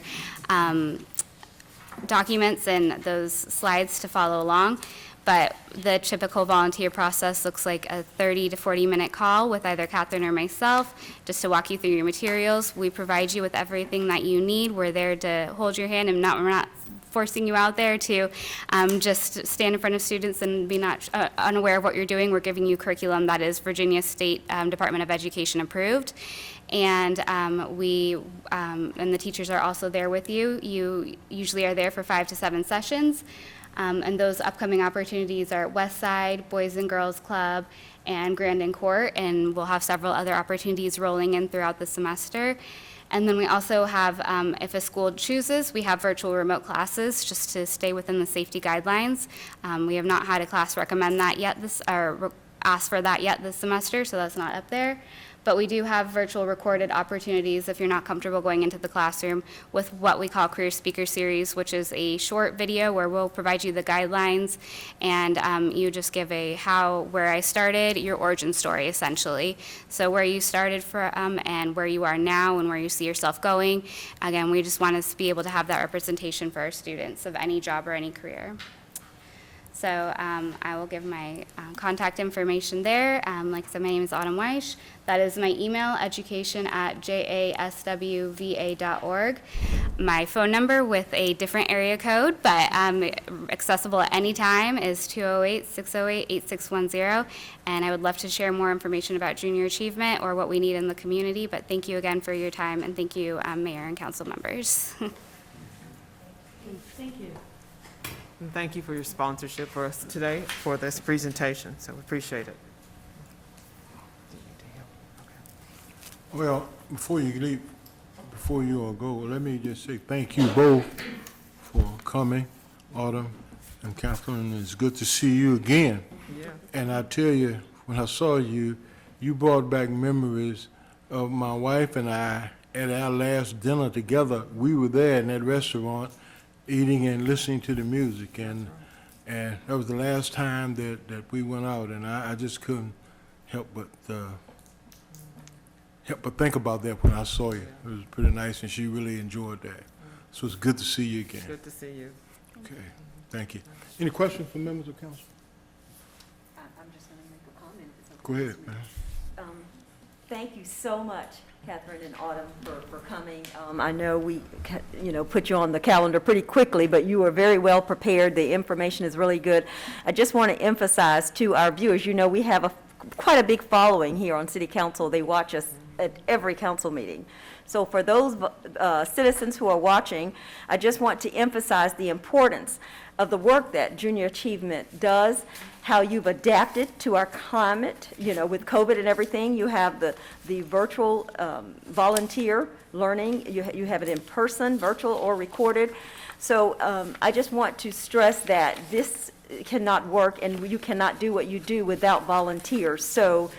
documents and those slides to follow along. But the typical volunteer process looks like a 30 to 40-minute call with either Catherine or myself, just to walk you through your materials. We provide you with everything that you need. We're there to hold your hand, and we're not forcing you out there to just stand in front of students and be not unaware of what you're doing. We're giving you curriculum that is Virginia State Department of Education approved. And and the teachers are also there with you. You usually are there for 5 to 7 sessions. And those upcoming opportunities are West Side, Boys and Girls Club, and Grandin Court, and we'll have several other opportunities rolling in throughout the semester. And then we also have, if a school chooses, we have virtual remote classes just to stay within the safety guidelines. We have not had a class recommend that yet or ask for that yet this semester, so that's not up there. But we do have virtual recorded opportunities if you're not comfortable going into the classroom with what we call Career Speaker Series, which is a short video where we'll provide you the guidelines and you just give where I started, your origin story essentially. So where you started from and where you are now and where you see yourself going. Again, we just want to be able to have that representation for our students of any job or any career. So I will give my contact information there. Like I said, my name is Autumn Weish. That is my email, education@jaswva.org. My phone number with a different area code, but accessible at any time, is 208-608-8610. And I would love to share more information about junior achievement or what we need in the community. But thank you again for your time, and thank you, Mayor and council members. Thank you. And thank you for your sponsorship for us today for this presentation, so we appreciate it. Well, before you leave, before you all go, let me just say thank you both for coming, Autumn and Catherine. It's good to see you again. Yeah. And I tell you, when I saw you, you brought back memories of my wife and I at our last dinner together. We were there in that restaurant eating and listening to the music, and that was the last time that we went out, and I just couldn't help but think about that when I saw you. It was pretty nice, and she really enjoyed that. So it's good to see you again. Good to see you. Okay, thank you. Any questions from members of council? I'm just going to make a comment. If it's okay. Go ahead, ma'am. Thank you so much, Catherine and Autumn, for coming. I know we, put you on the calendar pretty quickly, but you were very well prepared. The information is really good. I just want to emphasize to our viewers, we have quite a big following here on City Council. They watch us at every council meeting. So for those citizens who are watching, I just want to emphasize the importance of the work that Junior Achievement does, how you've adapted to our climate, with COVID and everything. You have the virtual volunteer learning. You have it in person, virtual or recorded. So I just want to stress that this cannot work and you cannot do what you do without volunteers. So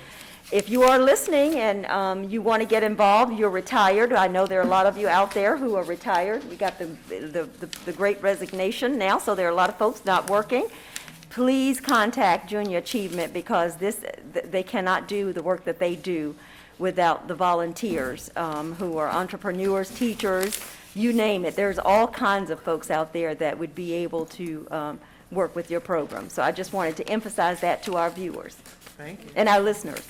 if you are listening and you want to get involved, you're retired. I know there are a lot of you out there who are retired. We got the great resignation now, so there are a lot of folks not working. Please contact Junior Achievement because they cannot do the work that they do without the volunteers who are entrepreneurs, teachers, you name it. There's all kinds of folks out there that would be able to work with your program. So I just wanted to emphasize that to our viewers. Thank you. And our listeners.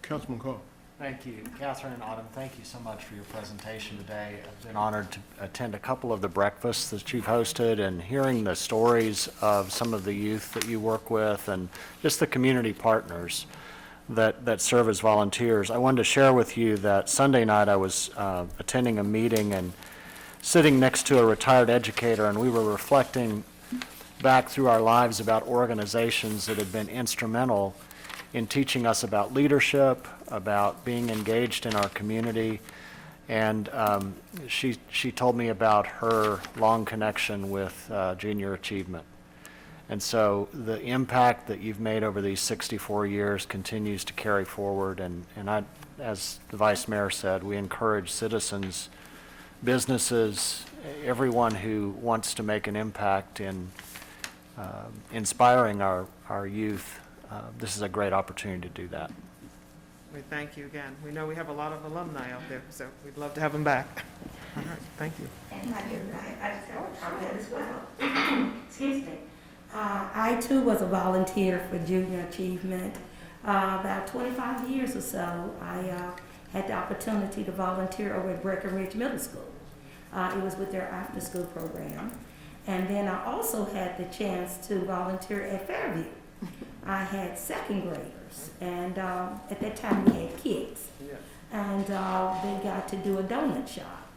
Councilman Carr. Thank you. Catherine and Autumn, thank you so much for your presentation today. I've been honored to attend a couple of the breakfasts that you've hosted and hearing the stories of some of the youth that you work with and just the community partners that serve as volunteers. I wanted to share with you that Sunday night I was attending a meeting and sitting next to a retired educator, and we were reflecting back through our lives about organizations that had been instrumental in teaching us about leadership, about being engaged in our community. And she told me about her long connection with Junior Achievement. And so the impact that you've made over these 64 years continues to carry forward. And I, as the Vice Mayor said, we encourage citizens, businesses, everyone who wants to make an impact in inspiring our youth. This is a great opportunity to do that. We thank you again. We know we have a lot of alumni out there, so we'd love to have them back. All right, thank you. And I just have a comment as well. Excuse me. I too was a volunteer for Junior Achievement. About 25 years or so, I had the opportunity to volunteer over at Breckenridge Middle School. It was with their after-school program. And then I also had the chance to volunteer at Fairview. I had second graders, and at that time we had kids. And they got to do a donut shop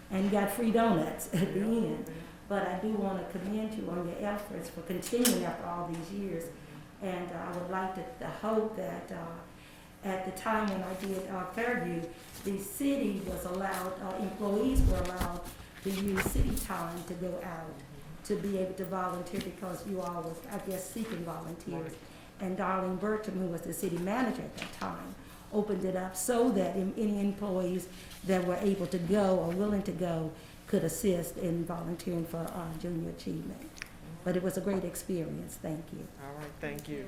and got free donuts at the end. But I do want to commend you on your efforts for continuing after all these years. And I would like to hope that at the time when I did Fairview, the city was allowed, employees were allowed to use city time to go out to be able to volunteer because you all was, I guess, seeking volunteers. And Darlene Burton, who was the city manager at that time, opened it up so that any employees that were able to go or willing to go could assist in volunteering for Junior Achievement. But it was a great experience. Thank you. All right, thank you.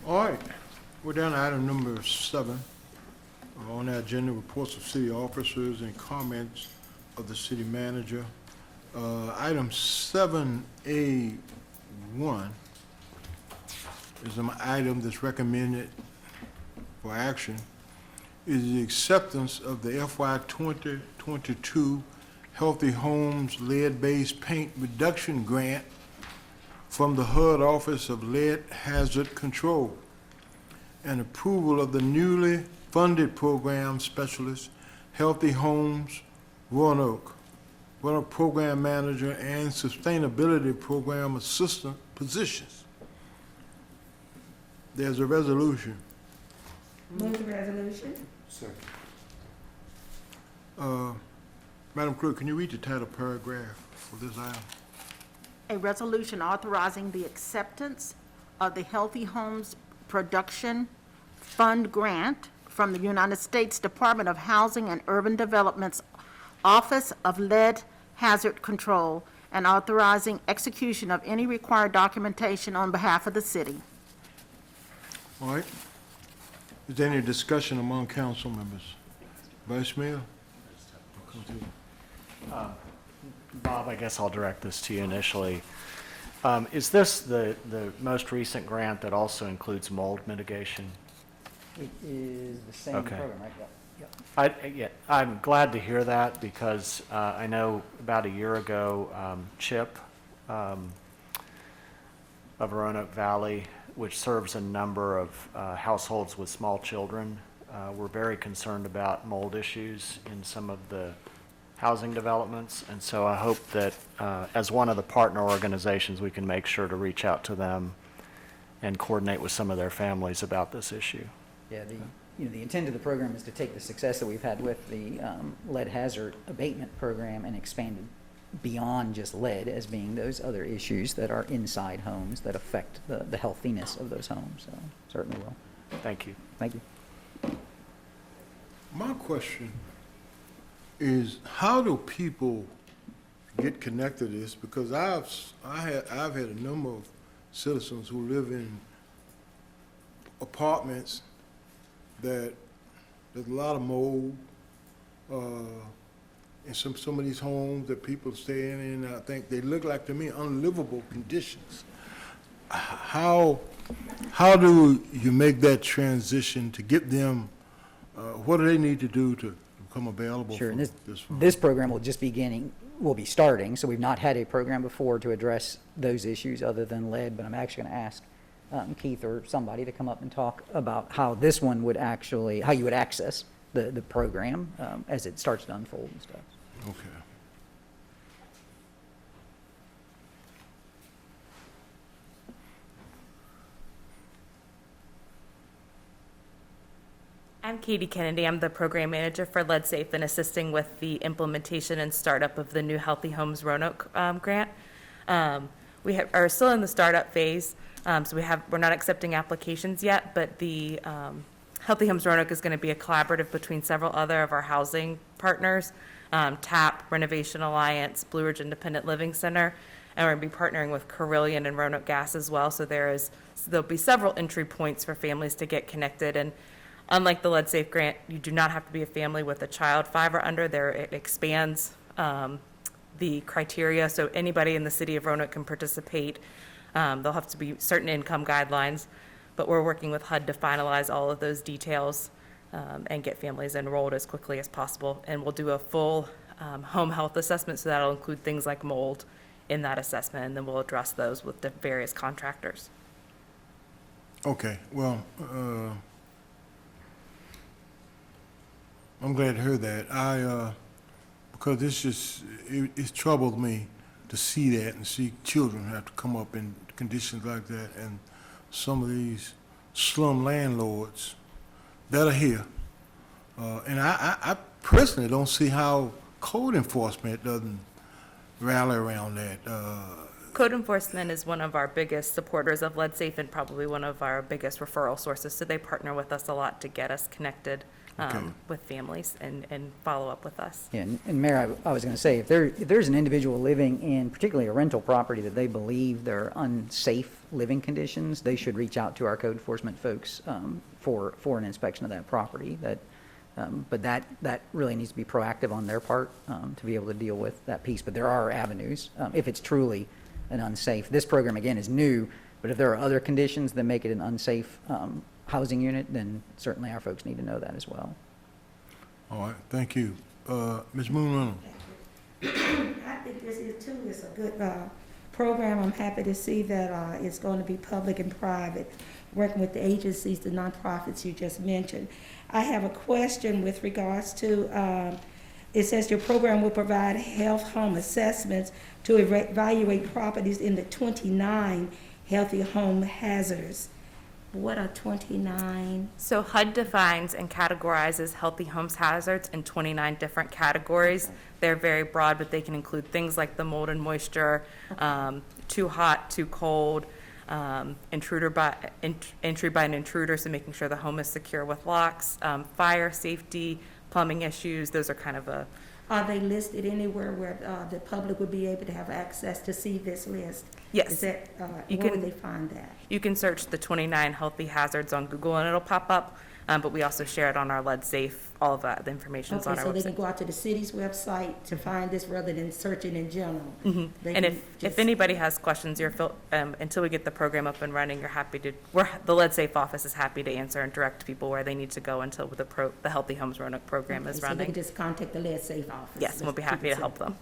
All right, we're down to item number 7 on the agenda, reports of city officers and comments of the city manager. Item 7A1 is an item that's recommended for action, is the acceptance of the FY 2022 Healthy Homes Lead-Based Paint Reduction Grant from the HUD Office of Lead Hazard Control, and approval of the newly funded program specialist, Healthy Homes Roanoke Program Manager and Sustainability Program Assistant positions. There's a resolution. Move the resolution. Second. Madam Clerk, can you read the title paragraph for this item? A resolution authorizing the acceptance of the Healthy Homes Production Fund grant from the United States Department of Housing and Urban Development's Office of Lead Hazard Control and authorizing execution of any required documentation on behalf of the city. All right. Is there any discussion among council members? Vice Mayor? Bob, I guess I'll direct this to you initially. Is this the most recent grant that also includes mold mitigation? It is the same Okay. program, right? Yep. I'm glad to hear that because I know about a year ago, CHIP of Roanoke Valley, which serves a number of households with small children. We're very concerned about mold issues in some of the housing developments, and so I hope that as one of the partner organizations, we can make sure to reach out to them and coordinate with some of their families about this issue. Yeah, the intent of the program is to take the success that we've had with the lead hazard abatement program and expand it beyond just lead as being those other issues that are inside homes that affect the healthiness of those homes. So certainly will. Thank you. Thank you. My question is, how do people get connected to this? Because I've had a number of citizens who live in apartments that there's a lot of mold in some of these homes that people stay in, and I think they look like, to me, unlivable conditions. How do you make that transition to get them? What do they need to do to become available? Sure, for and this? this program will just will be starting, so we've not had a program before to address those issues other than lead, but I'm actually going to ask Keith or somebody to come up and talk about how this one would actually, how you would access the program as it starts to unfold and stuff. Okay. I'm Katie Kennedy. I'm the program manager for Lead Safe and assisting with the implementation and startup of the new Healthy Homes Roanoke grant. We are still in the startup phase, so we're not accepting applications yet, but the Healthy Homes Roanoke is going to be a collaborative between several other of our housing partners, TAP, Renovation Alliance, Blue Ridge Independent Living Center, and we're going to be partnering with Carillion and Roanoke Gas as well. So there'll be several entry points for families to get connected. And unlike the Lead Safe grant, you do not have to be a family with a child 5 or under. It expands the criteria, so anybody in the city of Roanoke can participate. There'll have to be certain income guidelines, but we're working with HUD to finalize all of those details and get families enrolled as quickly as possible. And we'll do a full home health assessment, so that'll include things like mold in that assessment, and then we'll address those with the various contractors. Okay, well, I'm glad to hear that. Because it's troubled me to see that and see children have to come up in conditions like that, and some of these slum landlords that are here. And I personally don't see how code enforcement doesn't rally around that. Code enforcement is one of our biggest supporters of Lead Safe and probably one of our biggest referral sources, so they partner with us a lot to get us connected with families and follow up with us. Yeah, and Mayor, I was going to say, if there's an individual living in particularly a rental property that they believe there are unsafe living conditions, they should reach out to our code enforcement folks for an inspection of that property. But that really needs to be proactive on their part to be able to deal with that piece. But there are avenues if it's truly an unsafe. This program, again, is new, but if there are other conditions that make it an unsafe housing unit, then certainly our folks need to know that as well. All right, thank you. Ms. Moon Reynolds. I think this is too, it's a good program. I'm happy to see that it's going to be public and private, working with the agencies, the nonprofits you just mentioned. I have a question with regards to, it says your program will provide health home assessments to evaluate properties in the 29 healthy home hazards. What are 29? So HUD defines and categorizes healthy homes hazards in 29 different categories. They're very broad, but they can include things like the mold and moisture, too hot, too cold, entry by an intruder, so making sure the home is secure with locks, fire safety, plumbing issues. Those are kind of a... Are they listed anywhere where the public would be able to have access to see this list? Yes. Is that, where would they find that? You can search the 29 healthy hazards on Google and it'll pop up, but we also share it on our Lead Safe. All of that, the information's on our website. Okay, so they can go out to the city's website to find this rather than searching in general. And if anybody has questions, until we get the program up and running, the Lead Safe office is happy to answer and direct people where they need to go until the Healthy Homes Roanoke program is running. So they can just contact the Lead Safe office. Yes, we'll be happy to help them.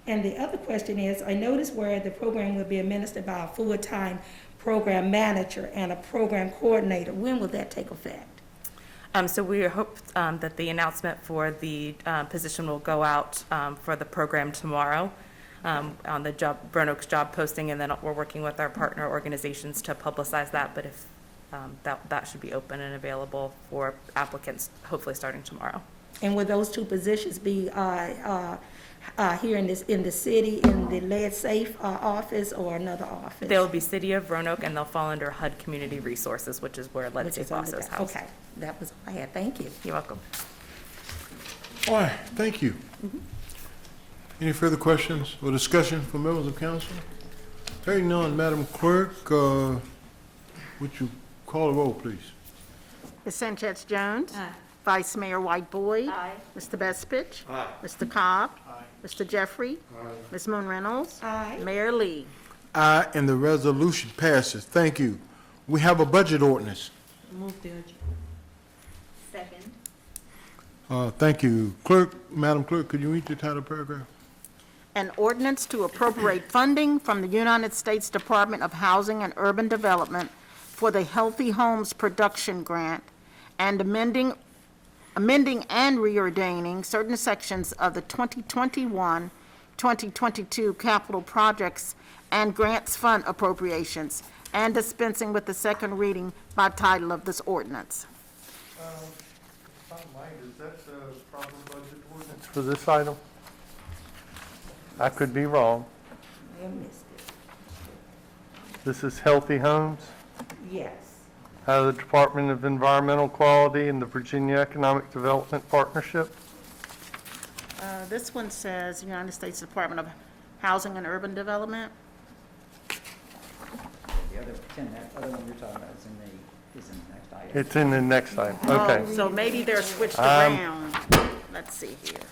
And the other question is, I noticed where the program will be administered by a full-time program manager and a program coordinator. When will that take effect? So we hope that the announcement for the position will go out for the program tomorrow on the Roanoke's job posting, and then we're working with our partner organizations to publicize that. But if that should be open and available for applicants, hopefully starting tomorrow. And will those two positions be here in the city, in the Lead Safe office or another office? They'll be City of Roanoke, and they'll fall under HUD Community Resources, which is where Lead Safe also is housed. Okay, that was all I had. Thank you. You're welcome. All right, thank you. Any further questions or discussion from members of council? Hearing none, Madam Clerk, would you call the roll, please? Ms. Sanchez Jones. Aye. Vice Mayor White Boyd. Aye. Mr. Bestfitch. Aye. Mr. Cobb. Mr. Jeffrey. Ms. Moon Reynolds. Aye. Mayor Lee. Aye, and the resolution passes. Thank you. We have a budget ordinance. Move the urgent. Second. Thank you. Clerk, Madam Clerk, could you read the title paragraph? An ordinance to appropriate funding from the United States Department of Housing and Urban Development for the Healthy Homes Production Grant and amending and reordaining certain sections of the 2021-2022 capital projects and grants fund appropriations and dispensing with the second reading by title of this ordinance. Is that the proper budget ordinance for this item? I could be wrong. I missed it. This is Healthy Homes, Yes. out of the Department of Environmental Quality and the Virginia Economic Development Partnership. This one says United States Department of Housing and Urban Development. The other, Tim, that other one you're talking about is in the next item. It's in the next item, okay. Oh, so maybe they're switched around. Let's see here.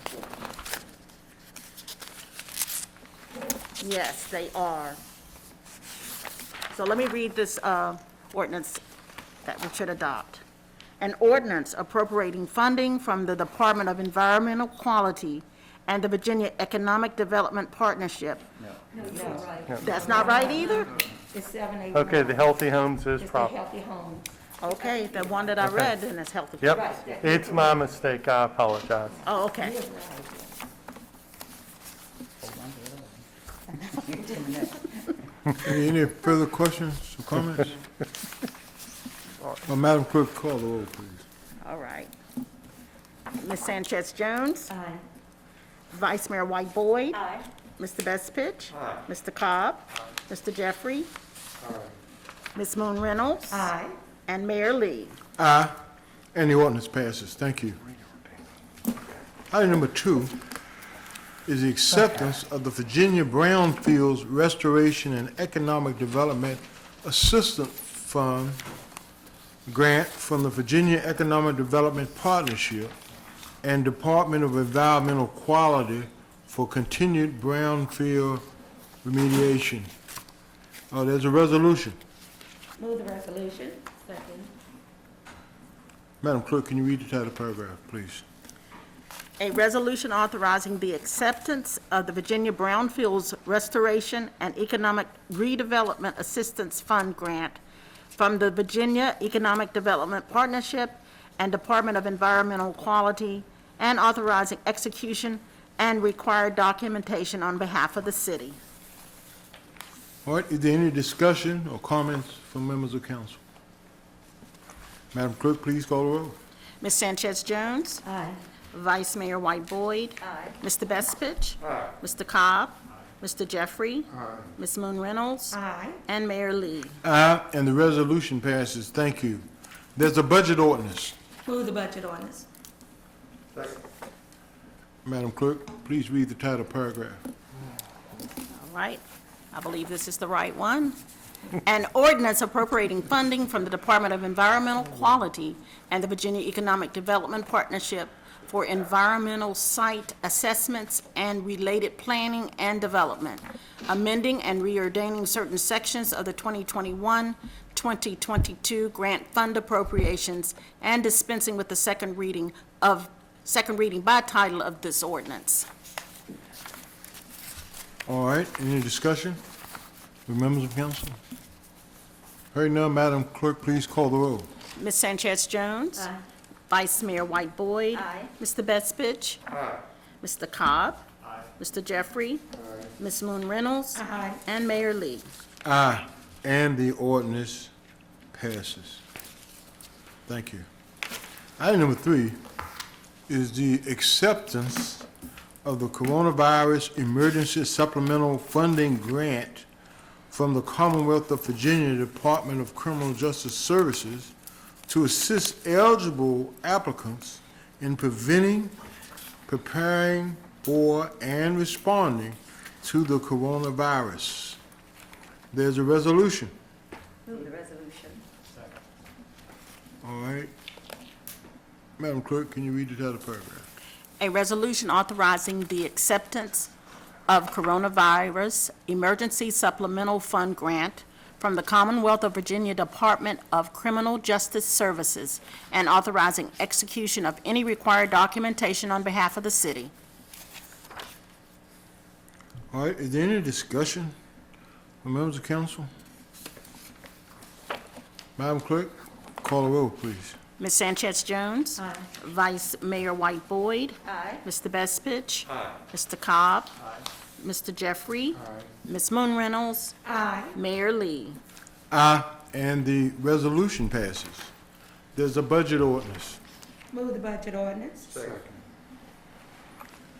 Yes, they are. So let me read this ordinance that we should adopt. An ordinance appropriating funding from the Department of Environmental Quality and the Virginia Economic Development Partnership. No, right. That's not right either? It's 781. Okay, the Healthy Homes is It's the proper. Healthy Homes. Okay, the one that I read, then is healthy. Yep, it's my mistake, I apologize. Oh, okay. Any further questions or comments? Madam Clerk, call the roll, please. All right. Ms. Sanchez Jones. Aye. Vice Mayor White Boyd. Aye. Mr. Bestfitch. Mr. Cobb. Mr. Jeffrey. Ms. Moon Reynolds. Aye. And Mayor Lee. Aye, and the ordinance passes. Thank you. Item number 2 is the acceptance of the Virginia Brownfields Restoration and Economic Development Assistance Fund grant from the Virginia Economic Development Partnership and Department of Environmental Quality for continued brownfield remediation. There's a resolution. Move the resolution. Second. Madam Clerk, can you read the title paragraph, please? A resolution authorizing the acceptance of the Virginia Brownfields Restoration and Economic Redevelopment Assistance Fund grant from the Virginia Economic Development Partnership and Department of Environmental Quality, and authorizing execution and required documentation on behalf of the city. All right, is there any discussion or comments from members of council? Madam Clerk, please call the roll. Ms. Sanchez Jones. Aye. Vice Mayor White Boyd. Aye. Mr. Bestfitch. Mr. Cobb. Mr. Jeffrey. Ms. Moon Reynolds. Aye. And Mayor Lee. Aye, and the resolution passes. Thank you. There's a budget ordinance. Move the budget ordinance. Madam Clerk, please read the title paragraph. All right, I believe this is the right one. An ordinance appropriating funding from the Department of Environmental Quality and the Virginia Economic Development Partnership for environmental site assessments and related planning and development, amending and reordaining certain sections of the 2021-2022 grant fund appropriations, and dispensing with the second reading by title of this ordinance. All right, any discussion with members of council? Hearing none, Madam Clerk, please call the roll. Ms. Sanchez Jones. Vice Mayor White Boyd. Mr. Bestfitch. Mr. Cobb. Mr. Jeffrey. Ms. Moon Reynolds. And Mayor Lee. Aye, and the ordinance passes. Thank you. Item number 3 is the acceptance of the Coronavirus Emergency Supplemental Funding Grant from the Commonwealth of Virginia Department of Criminal Justice Services to assist eligible applicants in preventing, preparing for, and responding to the coronavirus. There's a resolution. Move the resolution. All right. Madam Clerk, can you read the title paragraph? A resolution authorizing the acceptance of Coronavirus Emergency Supplemental Fund Grant from the Commonwealth of Virginia Department of Criminal Justice Services and authorizing execution of any required documentation on behalf of the city. All right, is there any discussion from members of council? Madam Clerk, call the roll, please. Ms. Sanchez Jones. Vice Mayor White Boyd. Mr. Bestfitch. Mr. Cobb. Mr. Jeffrey. Ms. Moon Reynolds. Mayor Lee. Aye, and the resolution passes. There's a budget ordinance. Move the budget ordinance.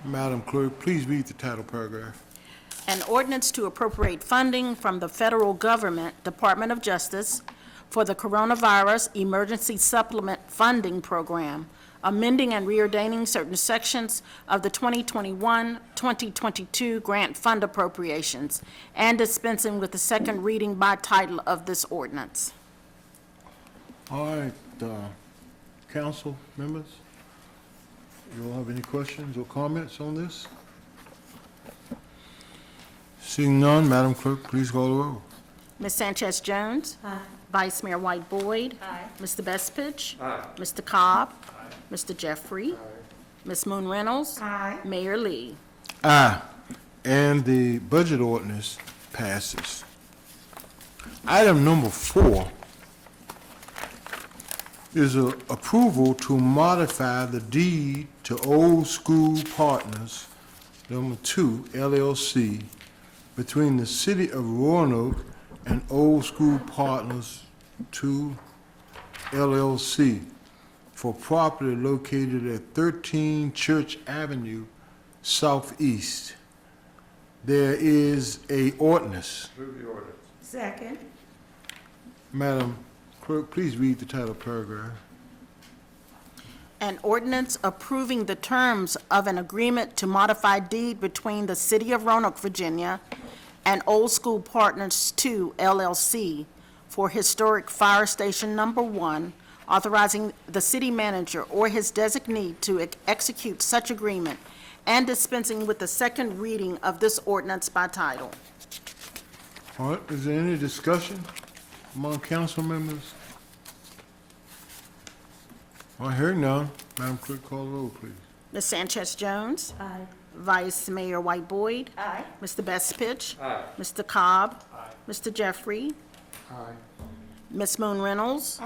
Madam Clerk, please read the title paragraph. An ordinance to appropriate funding from the federal government, Department of Justice, for the Coronavirus Emergency Supplement Funding Program, amending and reordaining certain sections of the 2021-2022 grant fund appropriations, and dispensing with the second reading by title of this ordinance. All right, council members, you all have any questions or comments on this? Seeing none, Madam Clerk, please call the roll. Ms. Sanchez Jones. Vice Mayor White Boyd. Mr. Bestfitch. Mr. Cobb. Mr. Jeffrey. Ms. Moon Reynolds. Mayor Lee. Aye, and the budget ordinance passes. Item number 4 is a approval to modify the deed to Old School Partners, number 2, LLC, between the City of Roanoke and Old School Partners 2, LLC, for property located at 13 Church Avenue, Southeast. There is a ordinance. Move the ordinance. Second. Madam Clerk, please read the title paragraph. An ordinance approving the terms of an agreement to modify deed between the City of Roanoke, Virginia, and Old School Partners 2, LLC, for historic Fire Station Number 1, authorizing the city manager or his designee to execute such agreement, and dispensing with the second reading of this ordinance by title. All right, is there any discussion among council members? All right, hearing none, Madam Clerk, call the roll, please. Ms. Sanchez Jones. Vice Mayor White Boyd. Mr. Bestfitch. Mr. Cobb. Mr. Jeffrey. Ms. Moon Reynolds.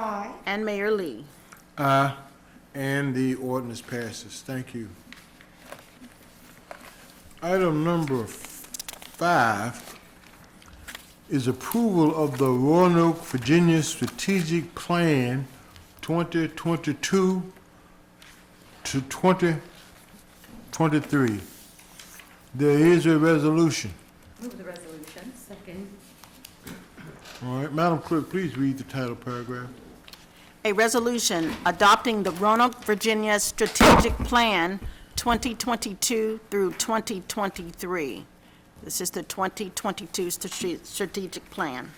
And Mayor Lee. Aye, and the ordinance passes. Thank you. Item number 5 is approval of the Roanoke, Virginia Strategic Plan 2022 to 2023. There is a resolution. Move the resolution. Second. All right, Madam Clerk, please read the title paragraph. A resolution adopting the Roanoke, Virginia Strategic Plan 2022 through 2023. This is the 2022 strategic plan.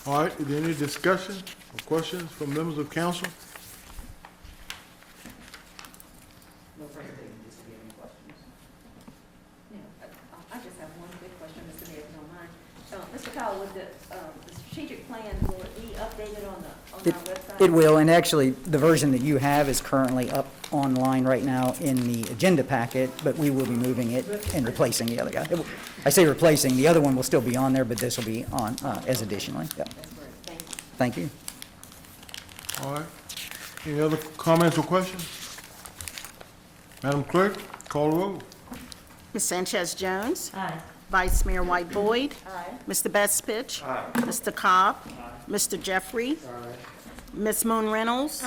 All right, is there any discussion or questions from members of council? No further just to get any questions. I just have one quick question, Mr. Mayor, if you don't mind. Mr. Powell, would the strategic plan, will it be updated our It website? will, and actually, the version that you have is currently up online right now in the agenda packet, but we will be moving it and replacing the other guy. I say replacing, the other one will still be on there, but this will be on as additionally. Yeah. Thank you. All right. Any other comments or questions? Madam Clerk, call the roll. Ms. Sanchez Jones. Aye. Vice Mayor White Boyd. Aye. Mr. Bestfitch. Mr. Cobb. Mr. Jeffrey. Ms. Moon Reynolds.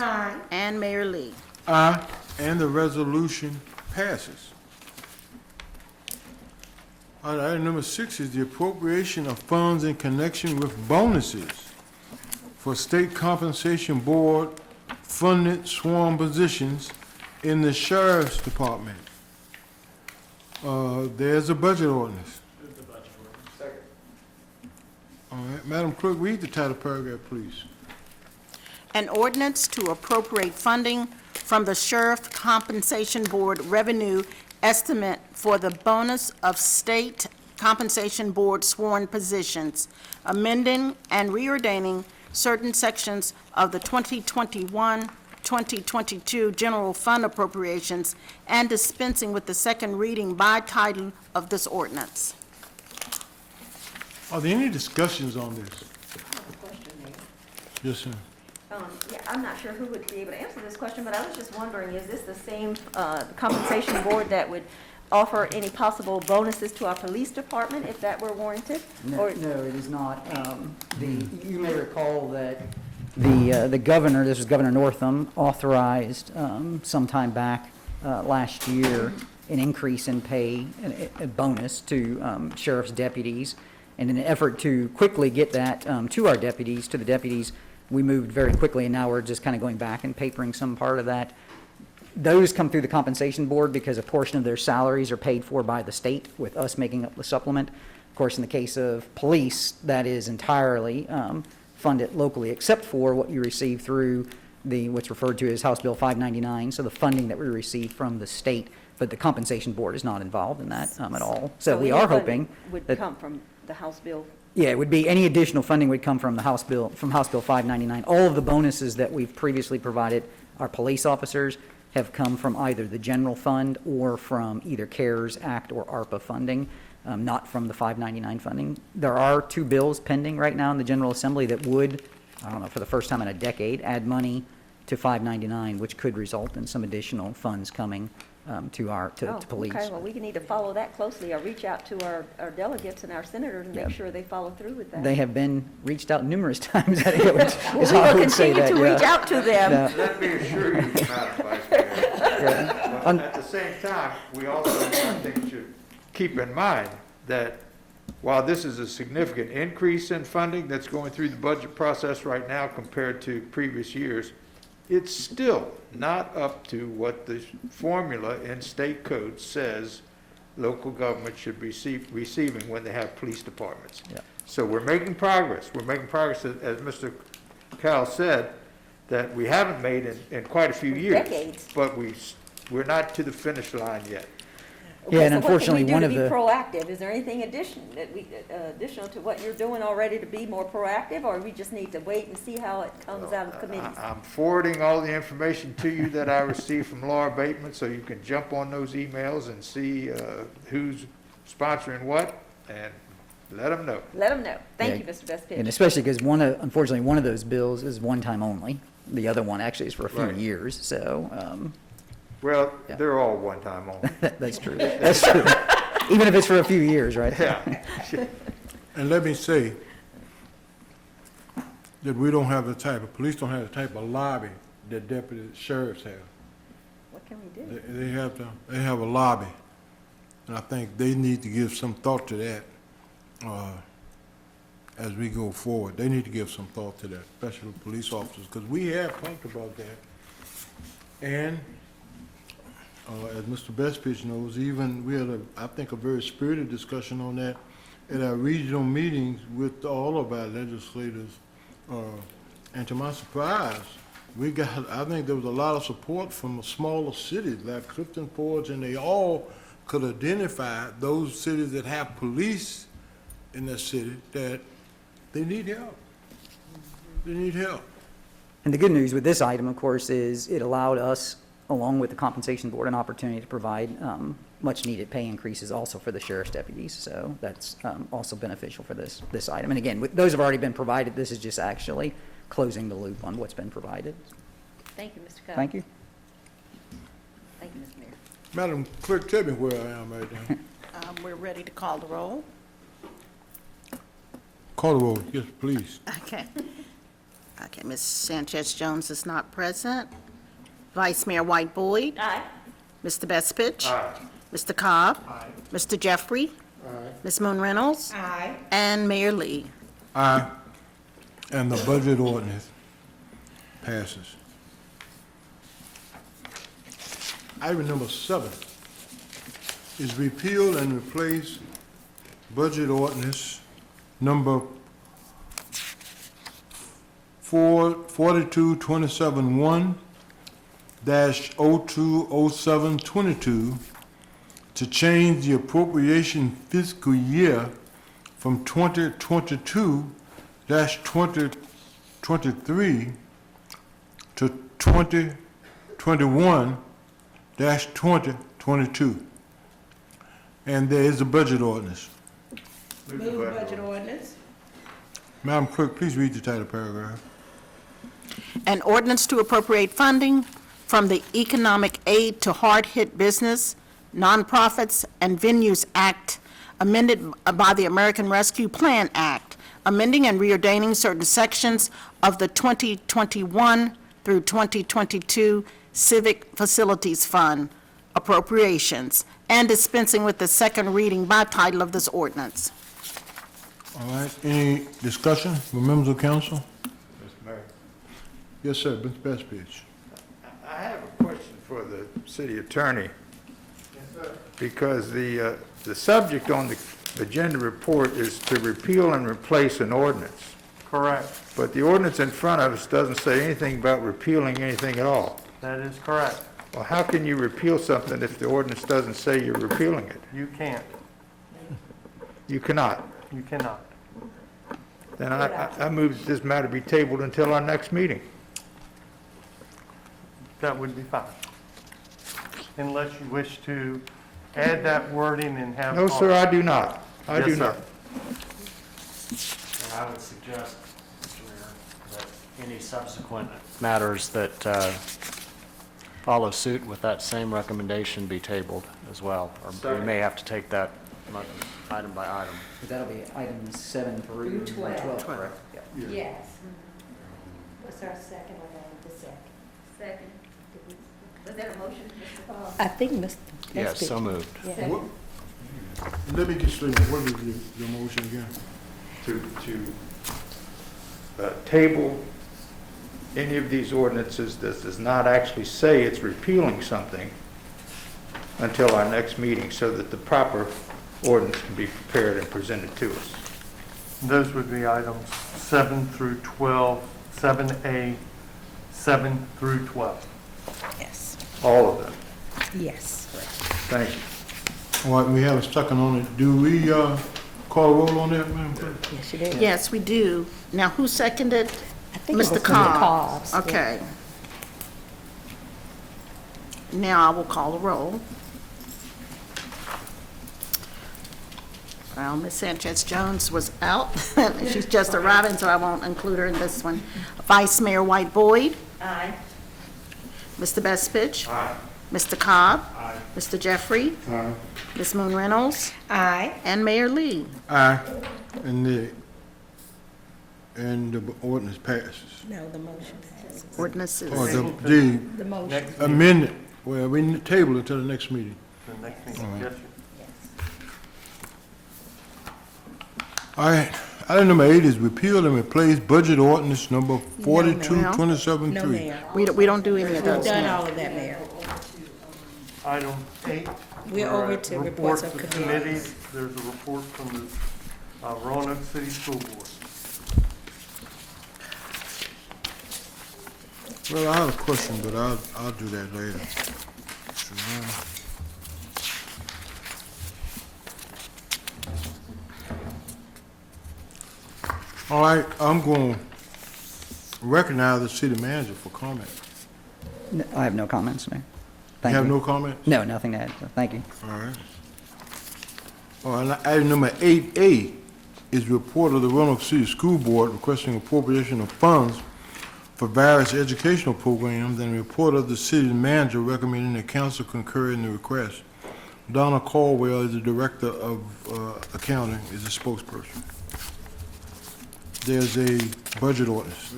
And Mayor Lee. Aye, and the resolution passes. All right, item number 6 is the appropriation of funds in connection with bonuses for state compensation board funded sworn positions in the sheriff's department. There's a budget ordinance. All right, Madam Clerk, read the title paragraph, please. An ordinance to appropriate funding from the Sheriff Compensation Board revenue estimate for the bonus of state compensation board sworn positions, amending and reordaining certain sections of the 2021-2022 general fund appropriations, and dispensing with the second reading by title of this ordinance. Are there any discussions on this? I have a question, Mayor. Yes, sir. Yeah, I'm not sure who would be able to answer this question, but I was just wondering, is this the same compensation board that would offer any possible bonuses to our police department if that were warranted? No, it is not. You may recall that the governor, this was Governor Northam, authorized sometime back last year an increase in pay, a bonus to sheriff's deputies. And in an effort to quickly get that to our deputies, to the deputies, we moved very quickly, and now we're just kind of going back and papering some part of that. Those come through the compensation board because a portion of their salaries are paid for by the state, with us making up the supplement. Of course, in the case of police, that is entirely funded locally, except for what you receive through what's referred to as House Bill 599, so the funding that we receive from the state, but the compensation board is not involved in that at all. So we any are funding hoping would that come from the House bill. yeah, it would be, any additional funding would come from the House Bill 599. All of the bonuses that we've previously provided our police officers have come from either the general fund or from either CARES Act or ARPA funding, not from the 599 funding. There are 2 bills pending right now in the General Assembly that would, I don't know, for the first time in a decade, add money to 599, which could result in some additional funds coming to police. Okay, well, we need to follow that closely, or reach out to our delegates and our senators and make sure they follow through with that. They have been reached out numerous times. I We will continue to reach out to them. Yeah. Let me assure you, Madam Vice Mayor, but at the same time, we also, I think, should keep in mind that while this is a significant increase in funding that's going through the budget process right now compared to previous years, it's still not up to what the formula in state code says local government should be receiving when they have police departments. Yeah. So we're making progress. We're making progress, as Mr. Cal said, that we haven't made in quite a few years. Decades. But we're not to the finish line yet. Yeah, and So unfortunately, one what of can we do the- to be proactive? Is there anything additional to what you're doing already to be more proactive, or we just need to wait and see how it comes out of committees? I'm forwarding all the information to you that I received from Laura Bateman, so you can jump on those emails and see who's sponsoring what, and let them know. Let them know. Thank Yeah, you, Mr. Bestfitch. And especially because unfortunately, one of those bills is one time only. The other one actually is for a few Right. years, so. Well, Yeah. they're all one time only. That's true. That's true. Even if it's for a few years, right? Yeah. And let me say that we don't have police don't have the type of lobby that deputy sheriffs have. What can we do? They have a lobby, and I think they need to give some thought to that as we go forward. They need to give some thought to that, especially police officers, because we have talked about that. And as Mr. Bestfitch knows, even we had I think, a very spirited discussion on that at our regional meetings with all of our legislators. And to my surprise, I think there was a lot of support from smaller cities like Clifton Forge, and they all could identify those cities that have police in their city that they need help. They need help. And the good news with this item, of course, is it allowed us, along with the compensation board, an opportunity to provide much-needed pay increases also for the sheriff's deputies. So that's also beneficial for this item. And again, those have already been provided. This is just actually closing the loop on what's been provided. Thank you, Mr. Cobb. Thank you. Thank you, Mr. Mayor. Madam Clerk, tell me where I am right now. We're ready to call the roll. Call the roll, yes, please. Okay. Okay, Ms. Sanchez Jones is not present. Vice Mayor White Boyd. Aye. Mr. Bestfitch. Mr. Cobb. Mr. Jeffrey. Ms. Moon Reynolds. Aye. And Mayor Lee. Aye. And the budget ordinance passes. Item number 7 is repeal and replace budget ordinance number 42271-020722 to change the appropriation fiscal year from 2022-2023 to 2021-2022. And there is a budget ordinance. Move budget ordinance. Madam Clerk, please read the title paragraph. An ordinance to appropriate funding from the Economic Aid to Hard-Hit Business, Nonprofits, and Venues Act, amended by the American Rescue Plan Act, amending and reordaining certain sections of the 2021 through 2022 Civic Facilities Fund appropriations, and dispensing with the second reading by title of this ordinance. All right, any discussion from members of council? Mr. Mayor, Yes, sir, Mr. Bestfitch. I have a question for the city attorney. Because the subject on the agenda report is to repeal and replace an ordinance. Correct. But the ordinance in front of us doesn't say anything about repealing anything at all. That is correct. Well, how can you repeal something if the ordinance doesn't say you're repealing it? You can't. You cannot. You cannot. Then I move that this matter be tabled until our next meeting. That would be fine. Unless you wish to add that wording and have. No, sir, I do not. I do Yes, sir. not. And I would suggest, Mr. Mayor, that any subsequent matters that follow suit with that same recommendation be tabled as well. Or we may have to take that item by item. That'll be items 7 through 12, correct? Yep. Yes. What's our second one on the second? Second. Was that a motion, Mr. Cobb? I think Mr. Yes, so moved. What- Let me get straight, what is your motion again? To table any of these ordinances that does not actually say it's repealing something until our next meeting, so that the proper ordinance can be prepared and presented to us. Those would be items 7 through 12, 7A, 7 through 12. Yes. All of them. Yes. Thank you. All right, we have a second on it. Do we call a roll on that, Madam Clerk? Yes, you did. Yes, we do. Now, who seconded? I think it was Mr. Mr. Cobb. Cobb's. Okay. Now I will call the roll. Well, Ms. Sanchez Jones was out. She's just arriving, so I won't include her in this one. Vice Mayor White Boyd. Aye. Mr. Bestfitch. Mr. Cobb. Mr. Jeffrey. Ms. Moon Reynolds. Aye. And Mayor Lee. Aye. And the ordinance passes. No, the motion passes. Ordinances. Or the The motion. amendment, well, we table it until the next meeting. The next meeting, All right. yes, sir. All right, item number 8 is repeal and replace budget ordinance number No, 42-273. Mayor. We don't do any of We've those done now. all of that, Mayor. Item 8. We're over to reports of committees. There's a report from the Roanoke City School Board. Well, I have a question, but I'll do that later. All right, I'm going to recognize the city manager for comment. I have no comments, Mayor. You Thank have you. no comments? No, nothing to add. Thank you. All right. All right, item number 8A is report of the Roanoke City School Board requesting appropriation of funds for various educational programs, and report of the city manager recommending the council concur in the request. Donna Caldwell is the director of accounting, is the spokesperson. There's a budget ordinance.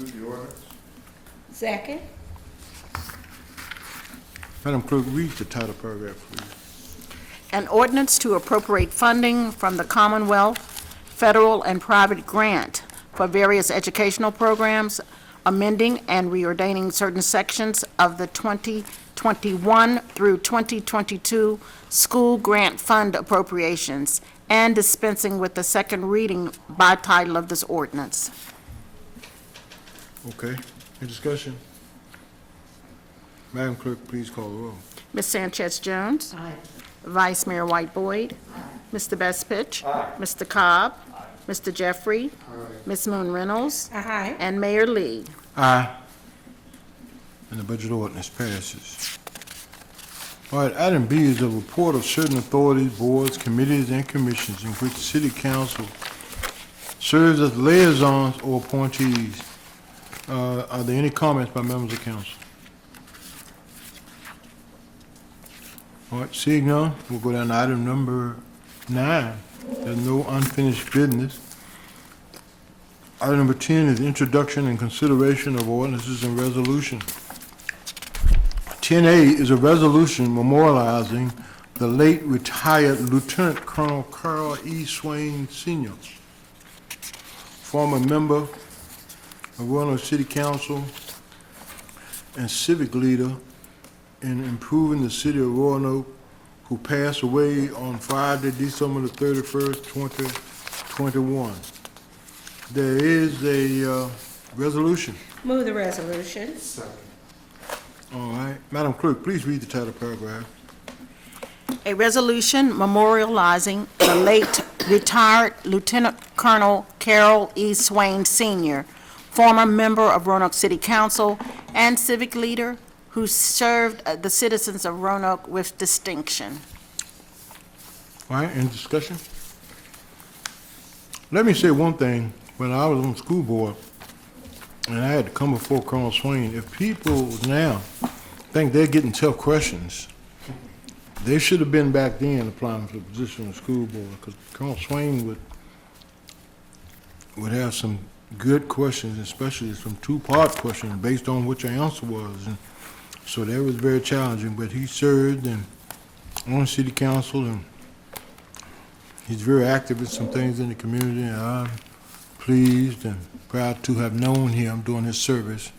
Second. Madam Clerk, read the title paragraph, please. An ordinance to appropriate funding from the Commonwealth, federal and private grant for various educational programs, amending and reordaining certain sections of the 2021 through 2022 school grant fund appropriations, and dispensing with the second reading by title of this ordinance. Okay, any discussion? Madam Clerk, please call the roll. Ms. Sanchez Jones. Vice Mayor White Boyd. Mr. Bestfitch. Mr. Cobb. Mr. Jeffrey. Ms. Moon Reynolds. Aye. And Mayor Lee. Aye. And the budget ordinance passes. All right, item B is a report of certain authorities, boards, committees, and commissions in which the city council serves as liaisons or appointees. Are there any comments by members of council? All right, seeing none, we'll go down to item number 9. There's no unfinished business. Item number 10 is introduction and consideration of ordinances and resolution. 10A is a resolution memorializing the late retired Lieutenant Colonel Carl E. Swain Sr., former member of Roanoke City Council and civic leader in improving the city of Roanoke, who passed away on Friday, December the 31st, 2021. There is a resolution. Move the resolution. All right. Madam Clerk, please read the title paragraph. A resolution memorializing the late retired Lieutenant Colonel Carol E. Swain Sr., former member of Roanoke City Council and civic leader who served the citizens of Roanoke with distinction. All right, any discussion? Let me say one thing. When I was on the school board and I had to come before Colonel Swain, if people now think they're getting tough questions, they should have been back then applying for the position of the school board, because Colonel Swain would have some good questions, especially some two-part questions based on what your answer was. And so that was very challenging, but he served on city council, and he's very active in some things in the community, and I'm pleased and proud to have known him during his service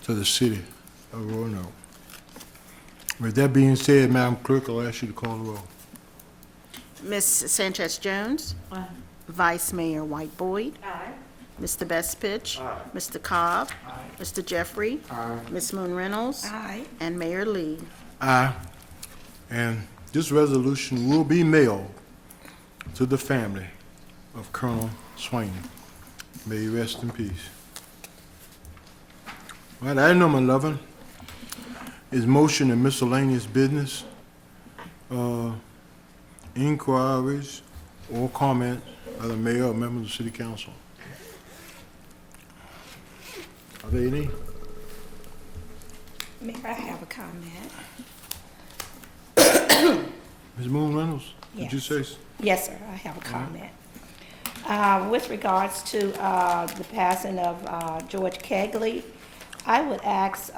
to the city of Roanoke. With that being said, Madam Clerk, I'll ask you to call the roll. Ms. Sanchez Jones. Vice Mayor White Boyd. Mr. Bestfitch. Mr. Cobb. Mr. Jeffrey. Ms. Moon Reynolds. And Mayor Lee. Aye. And this resolution will be mailed to the family of Colonel Swain. May he rest in peace. All right, item number 11 is motion and miscellaneous business, inquiries or comments by the mayor or members of the city council. Are there any? Mayor, I have a comment. Ms. Moon Reynolds, did you Yes. say? Yes, sir, I have a comment. With regards to the passing of George Kegley, I would ask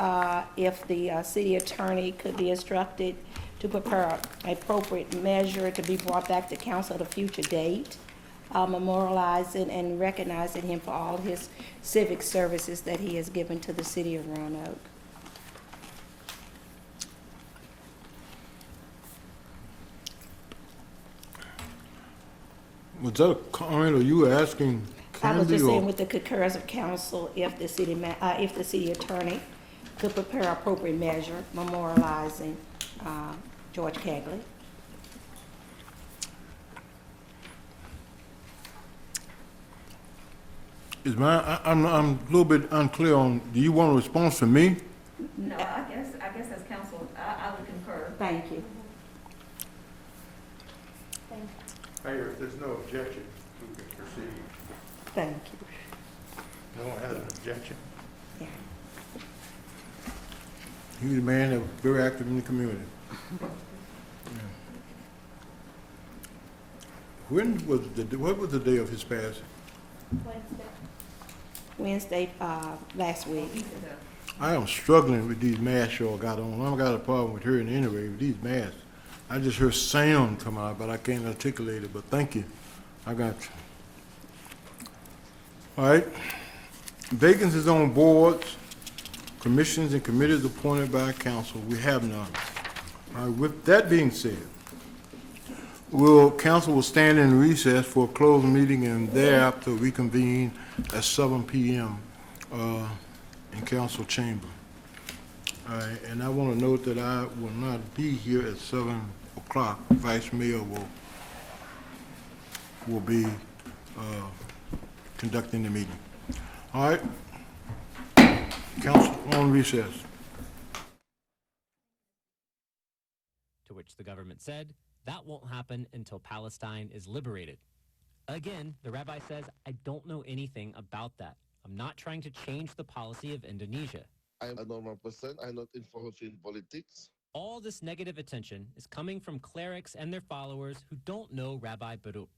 if the city attorney could be instructed to prepare an appropriate measure to be brought back to council at a future date, memorializing and recognizing him for all his civic services that he has given to the city of Roanoke. Was that a comment, or you were asking I was Candy, just or? saying with the concurrence of council, if the city attorney could prepare an appropriate measure memorializing George Kegley. Is I'm a little bit unclear on, do you want a response from me? No, I guess as council, I would concur. Thank you. Mayor, if there's no objection, we can proceed. Thank you. No one has an objection? He was a man that was very active in the community. Yeah. When was what was the day of his passing? Wednesday, last week. I am struggling with these masks y'all got on. I don't got a problem with hearing anyway, with these masks. I just hear sound come out, but I can't articulate it, but thank you. I got you. All right. Vacancies on boards, commissions, and committees appointed by council. We have none. All right, with that being said, council will stand in recess for a closed meeting and thereafter reconvene at 7 p.m. In council chamber. All right, and I want to note that I will not be here at 7 o'clock. Vice Mayor will be conducting the meeting. All right, council on recess. To which the government said, that won't happen until Palestine is liberated. Again, the rabbi says, I don't know anything about that. I'm not trying to change the policy of Indonesia. I'm a normal person. I'm not involved in politics. All this negative attention is coming from clerics and their followers who don't know Rabbi Baruch.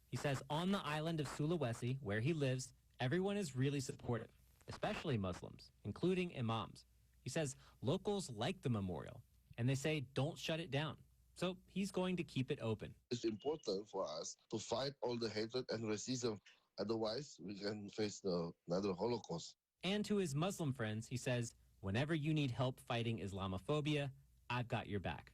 He says on the island of Sulawesi, where he lives, everyone is really supportive, especially Muslims, including imams. He says locals like the memorial, and they say don't shut it down. So he's going to keep it open. It's important for us to fight all the hatred and racism. Otherwise, we can face another Holocaust. And to his Muslim friends, he says, whenever you need help fighting Islamophobia, I've got your back.